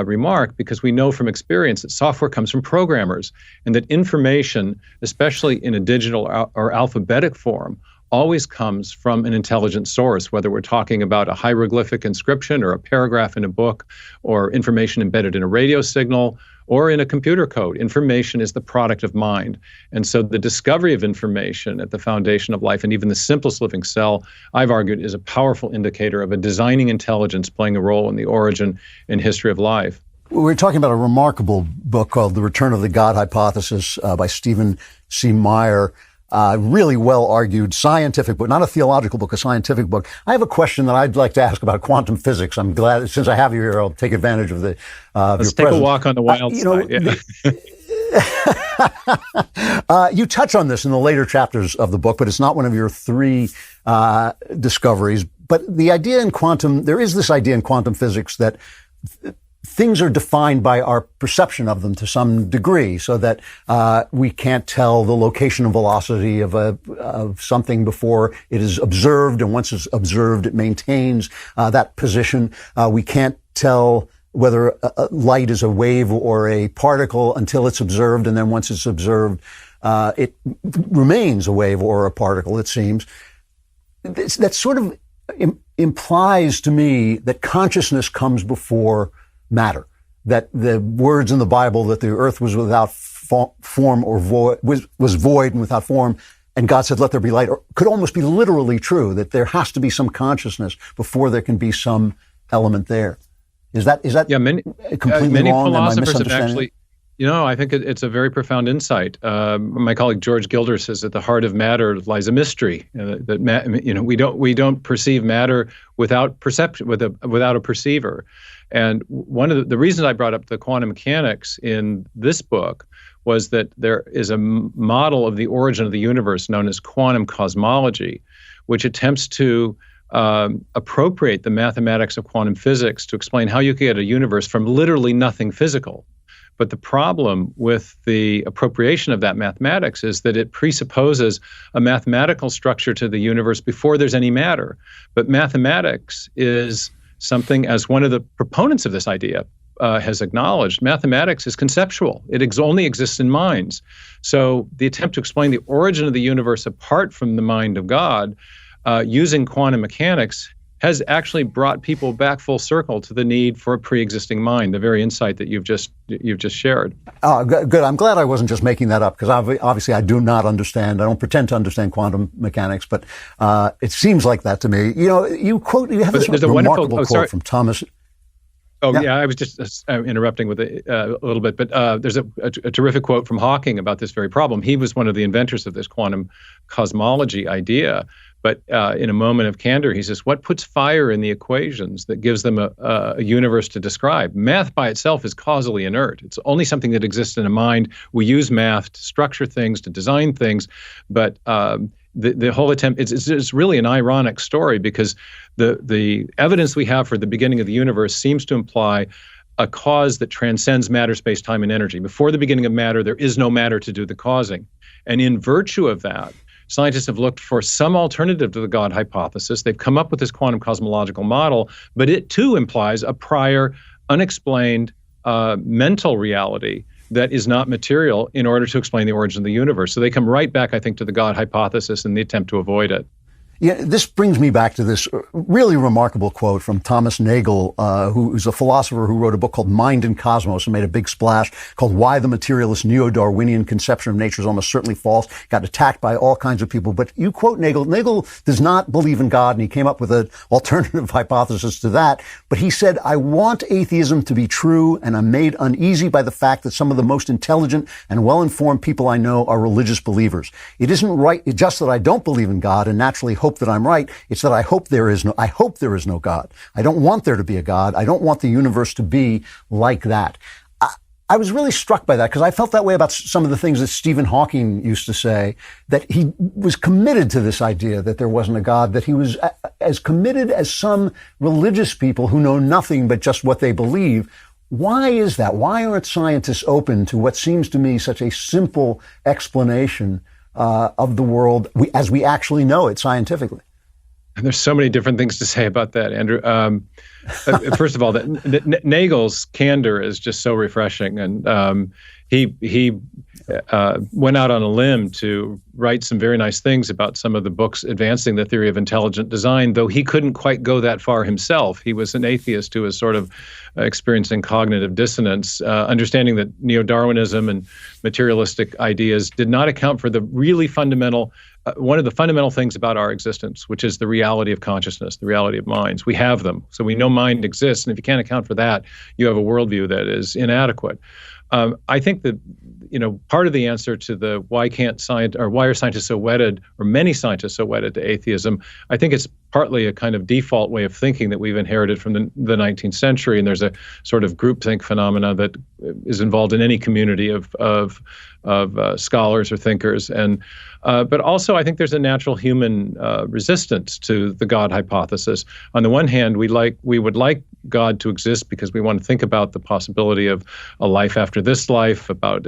remark, because we know from experience that software comes from programmers, and that information, especially in a digital or alphabetic form, always comes from an intelligent source, whether we're talking about a hieroglyphic inscription or a paragraph in a book or information embedded in a radio signal or in a computer code. Information is the product of mind. And so the discovery of information at the foundation of life, and even the simplest living cell, I've argued, is a powerful indicator of a designing intelligence playing a role in the origin and history of life. We're talking about a remarkable book called The Return of the God Hypothesis by Stephen C. Meyer. Really well argued scientific book, not a theological book, a scientific book. I have a question that I'd like to ask about quantum physics. I'm glad, since I have you here, I'll take advantage of Let's take a walk on the wild side. You touch on this in the later chapters of the book, but it's not one of your 3 discoveries. But the idea in quantum, there is this idea in quantum physics that things are defined by our perception of them to some degree, so that we can't tell the location and velocity of something before it is observed, and once it's observed, it maintains that position. We can't tell whether light is a wave or a particle until it's observed, and then once it's observed, it remains a wave or a particle, it seems. That sort of implies to me that consciousness comes before matter, that the words in the Bible that the earth was without form or void, was void and without form, and God said, let there be light, or could almost be literally true, that there has to be some consciousness before there can be some element there. Is that completely wrong? Am I misunderstanding? I think it's a very profound insight. My colleague George Gilder says at the heart of matter lies a mystery. We don't perceive matter without perception, without a perceiver. And one of the reasons I brought up the quantum mechanics in this book was that there is a model of the origin of the universe known as quantum cosmology, which attempts to appropriate the mathematics of quantum physics to explain how you can get a universe from literally nothing physical. But the problem with the appropriation of that mathematics is that it presupposes a mathematical structure to the universe before there's any matter. But mathematics is something, as one of the proponents of this idea has acknowledged, mathematics is conceptual. It only exists in minds. So the attempt to explain the origin of the universe apart from the mind of God using quantum mechanics has actually brought people back full circle to the need for a pre-existing mind, the very insight that you've just shared. Good. I'm glad I wasn't just making that up, because obviously I do not understand. I don't pretend to understand quantum mechanics, but it seems like that to me. You have this remarkable quote from Thomas. Yeah, I was just interrupting with a little bit, but there's a terrific quote from Hawking about this very problem. He was one of the inventors of this quantum cosmology idea. But in a moment of candor, he says, what puts fire in the equations that gives them a universe to describe? Math by itself is causally inert. It's only something that exists in a mind. We use math to structure things, to design things. But the whole attempt, it's really an ironic story, because the evidence we have for the beginning of the universe seems to imply a cause that transcends matter, space, time, and energy. Before the beginning of matter, there is no matter to do the causing. And in virtue of that, scientists have looked for some alternative to the God hypothesis. They've come up with this quantum cosmological model, but it too implies a prior, unexplained mental reality that is not material in order to explain the origin of the universe. So they come right back, I think, to the God hypothesis in the attempt to avoid it. Yeah, this brings me back to this really remarkable quote from Thomas Nagel, who's a philosopher who wrote a book called Mind and Cosmos and made a big splash, called Why the Materialist Neo-Darwinian Conception of Nature is Almost Certainly False. Got attacked by all kinds of people. But you quote Nagel. Nagel does not believe in God, and he came up with an alternative hypothesis to that. But he said, I want atheism to be true, and I'm made uneasy by the fact that some of the most intelligent and well-informed people I know are religious believers. It isn't right just that I don't believe in God and naturally hope that I'm right. It's that I hope there is no God. I don't want there to be a God. I don't want the universe to be like that. I was really struck by that, because I felt that way about some of the things that Stephen Hawking used to say, that he was committed to this idea that there wasn't a God, that he was as committed as some religious people who know nothing but just what they believe. Why is that? Why aren't scientists open to what seems to me such a simple explanation of the world as we actually know it scientifically? And there's so many different things to say about that, Andrew. First of all, Nagel's candor is just so refreshing, and he went out on a limb to write some very nice things about some of the books advancing the theory of intelligent design, though he couldn't quite go that far himself. He was an atheist who was sort of experiencing cognitive dissonance, understanding that neo-Darwinism and materialistic ideas did not account for the really fundamental, one of the fundamental things about our existence, which is the reality of consciousness, the reality of minds. We have them, so we know mind exists, and if you can't account for that, you have a worldview that is inadequate. I think that, part of the answer to the why are scientists so wedded, or many scientists so wedded to atheism, I think it's partly a kind of default way of thinking that we've inherited from the 19th century, and there's a sort of groupthink phenomena that is involved in any community of scholars or thinkers, but also I think there's a natural human resistance to the God hypothesis. On the one hand, we would like God to exist because we want to think about the possibility of a life after this life, about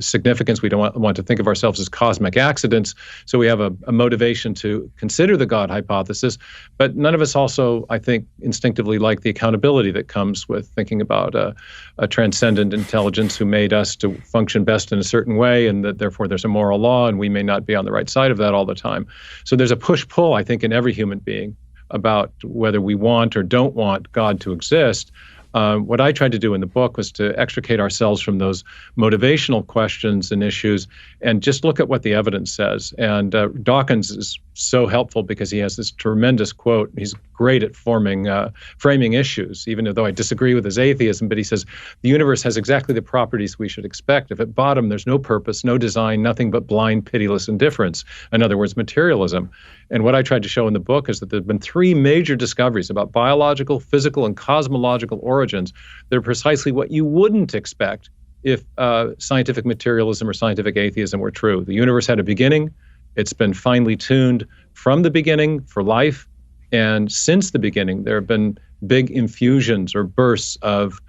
significance. We don't want to think of ourselves as cosmic accidents, so we have a motivation to consider the God hypothesis. But none of us also, I think, instinctively like the accountability that comes with thinking about a transcendent intelligence who made us to function best in a certain way, and that therefore there's a moral law, and we may not be on the right side of that all the time. So there's a push-pull, I think, in every human being about whether we want or don't want God to exist. What I tried to do in the book was to extricate ourselves from those motivational questions and issues and just look at what the evidence says. And Dawkins is so helpful because he has this tremendous quote. He's great at framing issues, even though I disagree with his atheism. But he says, the universe has exactly the properties we should expect. If at bottom there's no purpose, no design, nothing but blind, pitiless indifference. In other words, materialism. And what I tried to show in the book is that there have been three major discoveries about biological, physical, and cosmological origins that are precisely what you wouldn't expect if scientific materialism or scientific atheism were true. The universe had a beginning. It's been finely tuned from the beginning for life. And since the beginning, there have been big infusions or bursts of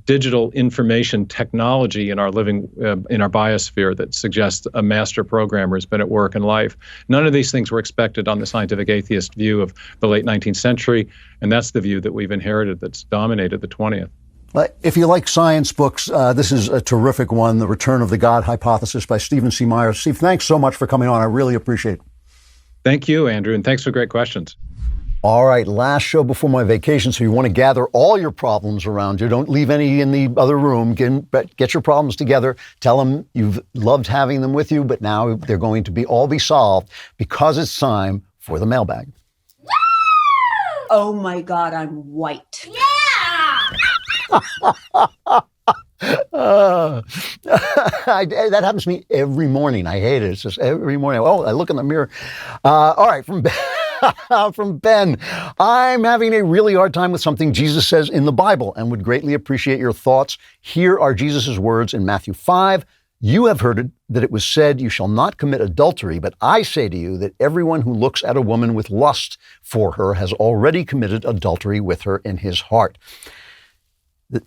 digital information technology in our living, in our biosphere that suggests a master programmer has been at work in life. None of these things were expected on the scientific atheist view of the late 19th century, and that's the view that we've inherited that's dominated the 20th. If you like science books, this is a terrific one, The Return of the God Hypothesis by Stephen C. Meyer. Steve, thanks so much for coming on. I really appreciate it. Thank you, Andrew, and thanks for great questions. All right, last show before my vacation, so you want to gather all your problems around you. Don't leave any in the other room. Get your problems together. Tell them you've loved having them with you, but now they're going to all be solved because it's time for the mailbag. Oh my God, I'm white. Yeah! That happens to me every morning. I hate it. It's just every morning. Oh, I look in the mirror. All right, from Ben. I'm having a really hard time with something Jesus says in the Bible and would greatly appreciate your thoughts. Here are Jesus' words in Matthew 5. You have heard that it was said, you shall not commit adultery, but I say to you that everyone who looks at a woman with lust for her has already committed adultery with her in his heart.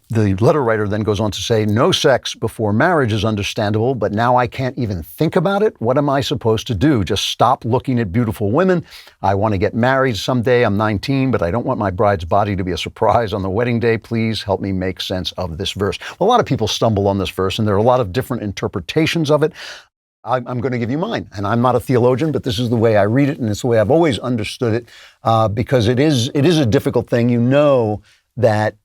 The letter writer then goes on to say, no sex before marriage is understandable, but now I can't even think about it. What am I supposed to do? Just stop looking at beautiful women? I want to get married someday. I'm 19, but I don't want my bride's body to be a surprise on the wedding day. Please help me make sense of this verse. Well, a lot of people stumble on this verse, and there are a lot of different interpretations of it. I'm going to give you mine, and I'm not a theologian, but this is the way I read it, and it's the way I've always understood it, because it is a difficult thing. You know that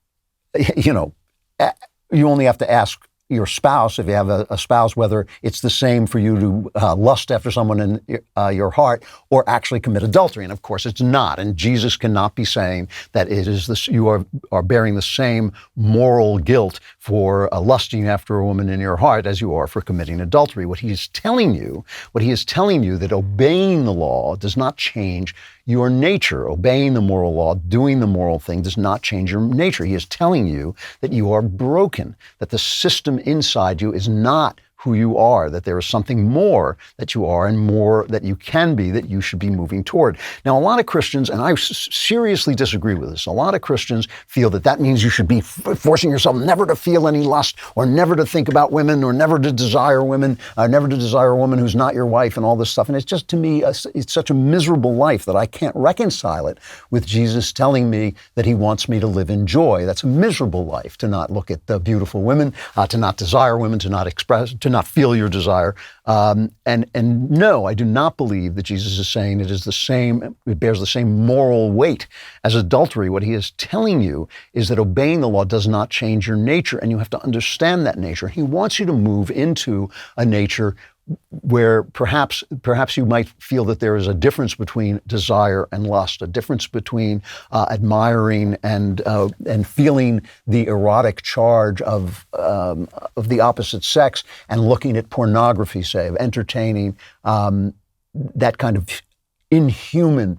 you only have to ask your spouse, if you have a spouse, whether it's the same for you to lust after someone in your heart or actually commit adultery. And of course it's not. And Jesus cannot be saying that it is this, you are bearing the same moral guilt for lusting after a woman in your heart as you are for committing adultery. What he is telling you that obeying the law does not change your nature. Obeying the moral law, doing the moral thing does not change your nature. He is telling you that you are broken, that the system inside you is not who you are, that there is something more that you are and more that you can be, that you should be moving toward. Now, a lot of Christians, and I seriously disagree with this, a lot of Christians feel that means you should be forcing yourself never to feel any lust or never to think about women or never to desire women, never to desire a woman who's not your wife and all this stuff. And it's just, to me, it's such a miserable life that I can't reconcile it with Jesus telling me that he wants me to live in joy. That's a miserable life, to not look at the beautiful women, to not desire women, to not feel your desire. And no, I do not believe that Jesus is saying it bears the same moral weight as adultery. What he is telling you is that obeying the law does not change your nature, and you have to understand that nature. He wants you to move into a nature where perhaps you might feel that there is a difference between desire and lust, a difference between admiring and feeling the erotic charge of the opposite sex and looking at pornography, say, of entertaining that kind of inhuman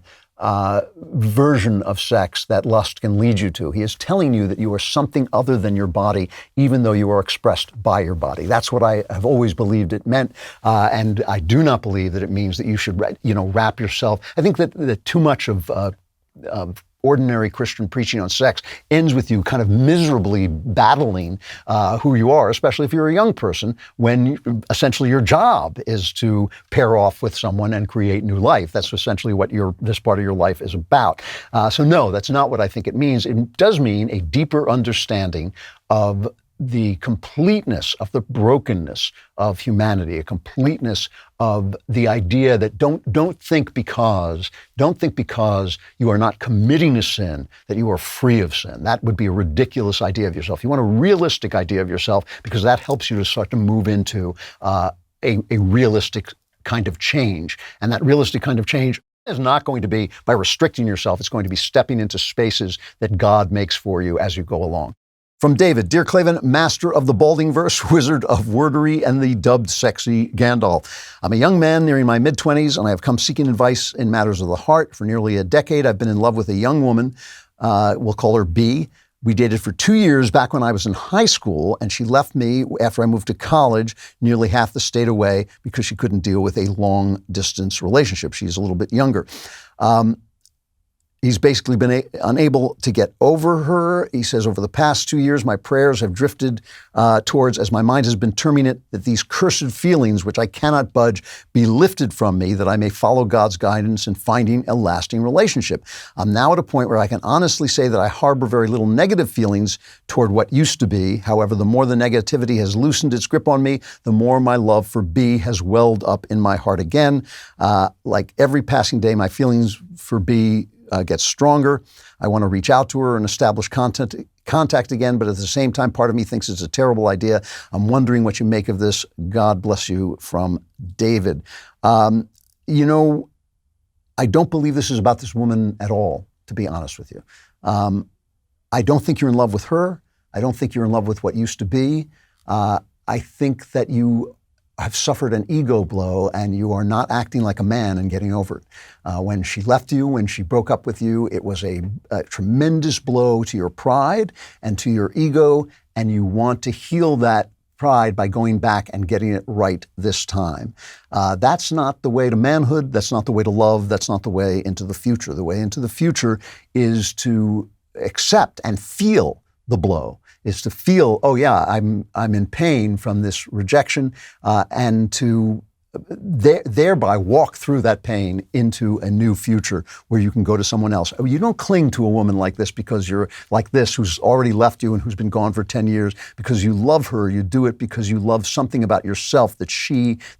version of sex that lust can lead you to. He is telling you that you are something other than your body, even though you are expressed by your body. That's what I have always believed it meant, and I do not believe that it means that you should, wrap yourself. I think that too much of ordinary Christian preaching on sex ends with you kind of miserably battling who you are, especially if you're a young person, when essentially your job is to pair off with someone and create new life. That's essentially what this part of your life is about. So no, that's not what I think it means. It does mean a deeper understanding of the completeness of the brokenness of humanity, a completeness of the idea that don't think because you are not committing a sin that you are free of sin. That would be a ridiculous idea of yourself. You want a realistic idea of yourself, because that helps you to start to move into a realistic kind of change. And that realistic kind of change is not going to be by restricting yourself. It's going to be stepping into spaces that God makes for you as you go along. From David: Dear Klavan, master of the balding verse, wizard of wordery, and the dubbed sexy Gandalf. I'm a young man nearing my mid-20s, and I have come seeking advice in matters of the heart. For nearly a decade, I've been in love with a young woman. We'll call her B. We dated for 2 years back when I was in high school, and she left me after I moved to college nearly half the state away because she couldn't deal with a long-distance relationship. She's a little bit younger. He's basically been unable to get over her. He says, over the past 2 years, my prayers have drifted towards, as my mind has been terming it, that these cursed feelings, which I cannot budge, be lifted from me, that I may follow God's guidance in finding a lasting relationship. I'm now at a point where I can honestly say that I harbor very little negative feelings toward what used to be. However, the more the negativity has loosened its grip on me, the more my love for B has welled up in my heart again. Like every passing day, my feelings for B gets stronger. I want to reach out to her and establish contact again, but at the same time, part of me thinks it's a terrible idea. I'm wondering what you make of this. God bless you, from David. I don't believe this is about this woman at all, to be honest with you. I don't think you're in love with her. I don't think you're in love with what used to be. I think that you have suffered an ego blow and you are not acting like a man and getting over it. When she left you, when she broke up with you, it was a tremendous blow to your pride and to your ego, and you want to heal that pride by going back and getting it right this time. That's not the way to manhood. That's not the way to love. That's not the way into the future. The way into the future is to accept and feel the blow, is to feel, oh yeah, I'm in pain from this rejection, and to thereby walk through that pain into a new future where you can go to someone else. You don't cling to a woman like this because you're like this, who's already left you and who's been gone for 10 years, because you love her. You do it because you love something about yourself that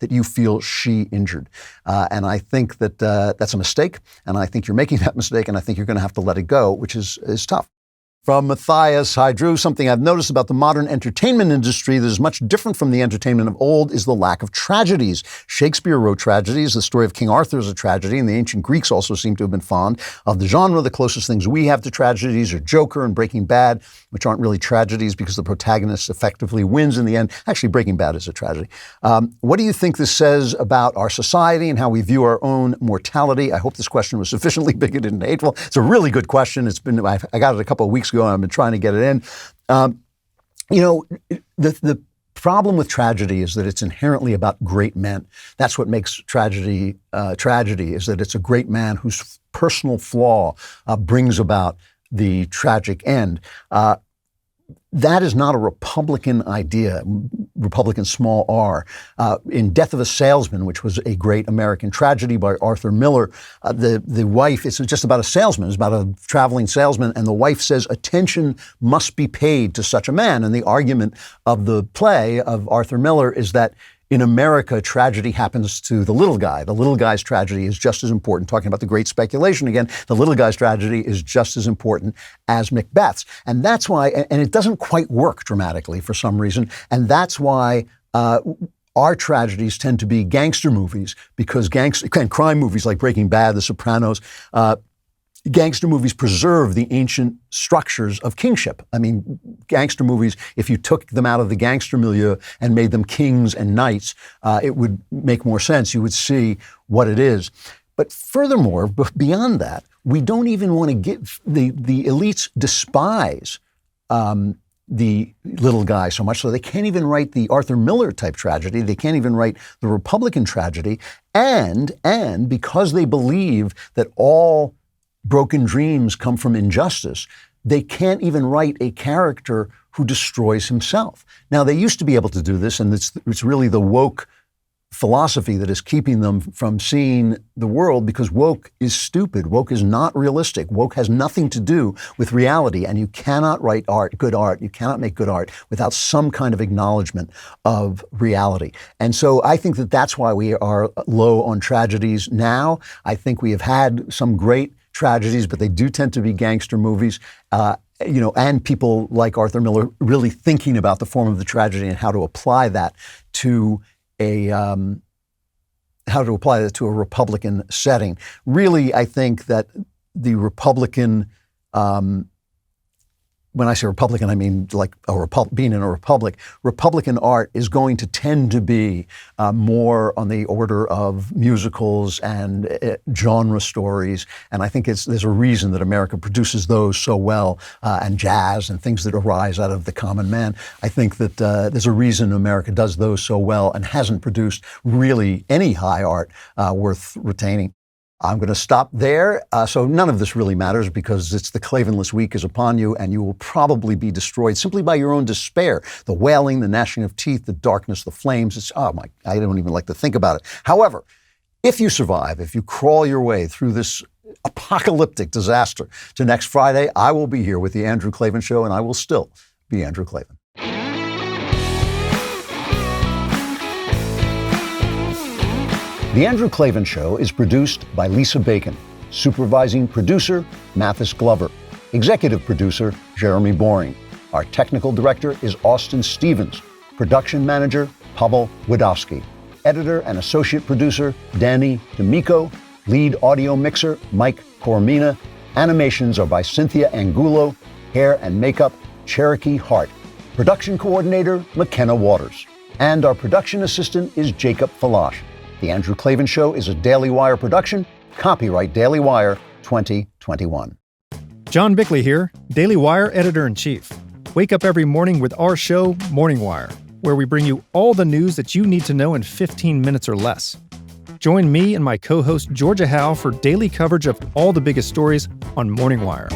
you feel she injured. And I think that that's a mistake, and I think you're making that mistake, and I think you're going to have to let it go, which is tough. From Matthias: Hi, Drew. Something I've noticed about the modern entertainment industry that is much different from the entertainment of old is the lack of tragedies. Shakespeare wrote tragedies. The story of King Arthur is a tragedy, and the ancient Greeks also seem to have been fond of the genre. The closest things we have to tragedies are Joker and Breaking Bad, which aren't really tragedies because the protagonist effectively wins in the end. Actually, Breaking Bad is a tragedy. What do you think this says about our society and how we view our own mortality? I hope this question was sufficiently bigoted and hateful. It's a really good question. I got it a couple of weeks ago, and I've been trying to get it in. The problem with tragedy is that it's inherently about great men. That's what makes tragedy tragedy, is that it's a great man whose personal flaw brings about the tragic end. That is not a Republican idea, Republican small r. In Death of a Salesman, which was a great American tragedy by Arthur Miller, the wife, it's just about a salesman, it's about a traveling salesman, and the wife says attention must be paid to such a man. And the argument of the play of Arthur Miller is that in America, tragedy happens to the little guy. The little guy's tragedy is just as important. Talking about the great speculation again, the little guy's tragedy is just as important as Macbeth's. And that's why, and it doesn't quite work dramatically for some reason, and that's why our tragedies tend to be gangster movies because crime movies like Breaking Bad, The Sopranos, gangster movies preserve the ancient structures of kingship. I mean, gangster movies, if you took them out of the gangster milieu and made them kings and knights, it would make more sense. You would see what it is. But furthermore, beyond that, we don't even want to get, the elites despise the little guy so much, so they can't even write the Arthur Miller type tragedy. They can't even write the Republican tragedy. And because they believe that all broken dreams come from injustice, they can't even write a character who destroys himself. Now, they used to be able to do this, and it's really the woke philosophy that is keeping them from seeing the world, because woke is stupid. Woke is not realistic. Woke has nothing to do with reality, and you cannot write good art. You cannot make good art without some kind of acknowledgement of reality. And so I think that that's why we are low on tragedies now. I think we have had some great tragedies, but they do tend to be gangster movies. And people like Arthur Miller really thinking about the form of the tragedy and how to apply that to a Republican setting. Really, I think that the Republican, when I say Republican, I mean like being in a republic. Republican art is going to tend to be more on the order of musicals and genre stories. And I think there's a reason that America produces those so well, and jazz and things that arise out of the common man. I think that there's a reason America does those so well and hasn't produced really any high art worth retaining. I'm going to stop there. So none of this really matters because it's the Clavinless week is upon you, and you will probably be destroyed simply by your own despair. The wailing, the gnashing of teeth, the darkness, the flames. I don't even like to think about it. However, if you survive, if you crawl your way through this apocalyptic disaster to next Friday, I will be here with the Andrew Klavan Show, and I will still be Andrew Klavan. The Andrew Klavan Show is produced by Lisa Bacon. Supervising producer, Mathis Glover. Executive producer, Jeremy Boring. Our technical director is Austin Stevens. Production manager, Pavel Wadowski. Editor and associate producer, Danny D'Amico. Lead audio mixer, Mike Coromina. Animations are by Cynthia Angulo. Hair and makeup, Cherokee Hart. Production coordinator, McKenna Waters. And our production assistant is Jacob Falash. The Andrew Klavan Show is a Daily Wire production. Copyright Daily Wire 2021. John Bickley here, Daily Wire Editor-in-Chief. Wake up every morning with our show, Morning Wire, where we bring you all the news that you need to know in 15 minutes or less. Join me and my co-host Georgia Howe for daily coverage of all the biggest stories on Morning Wire.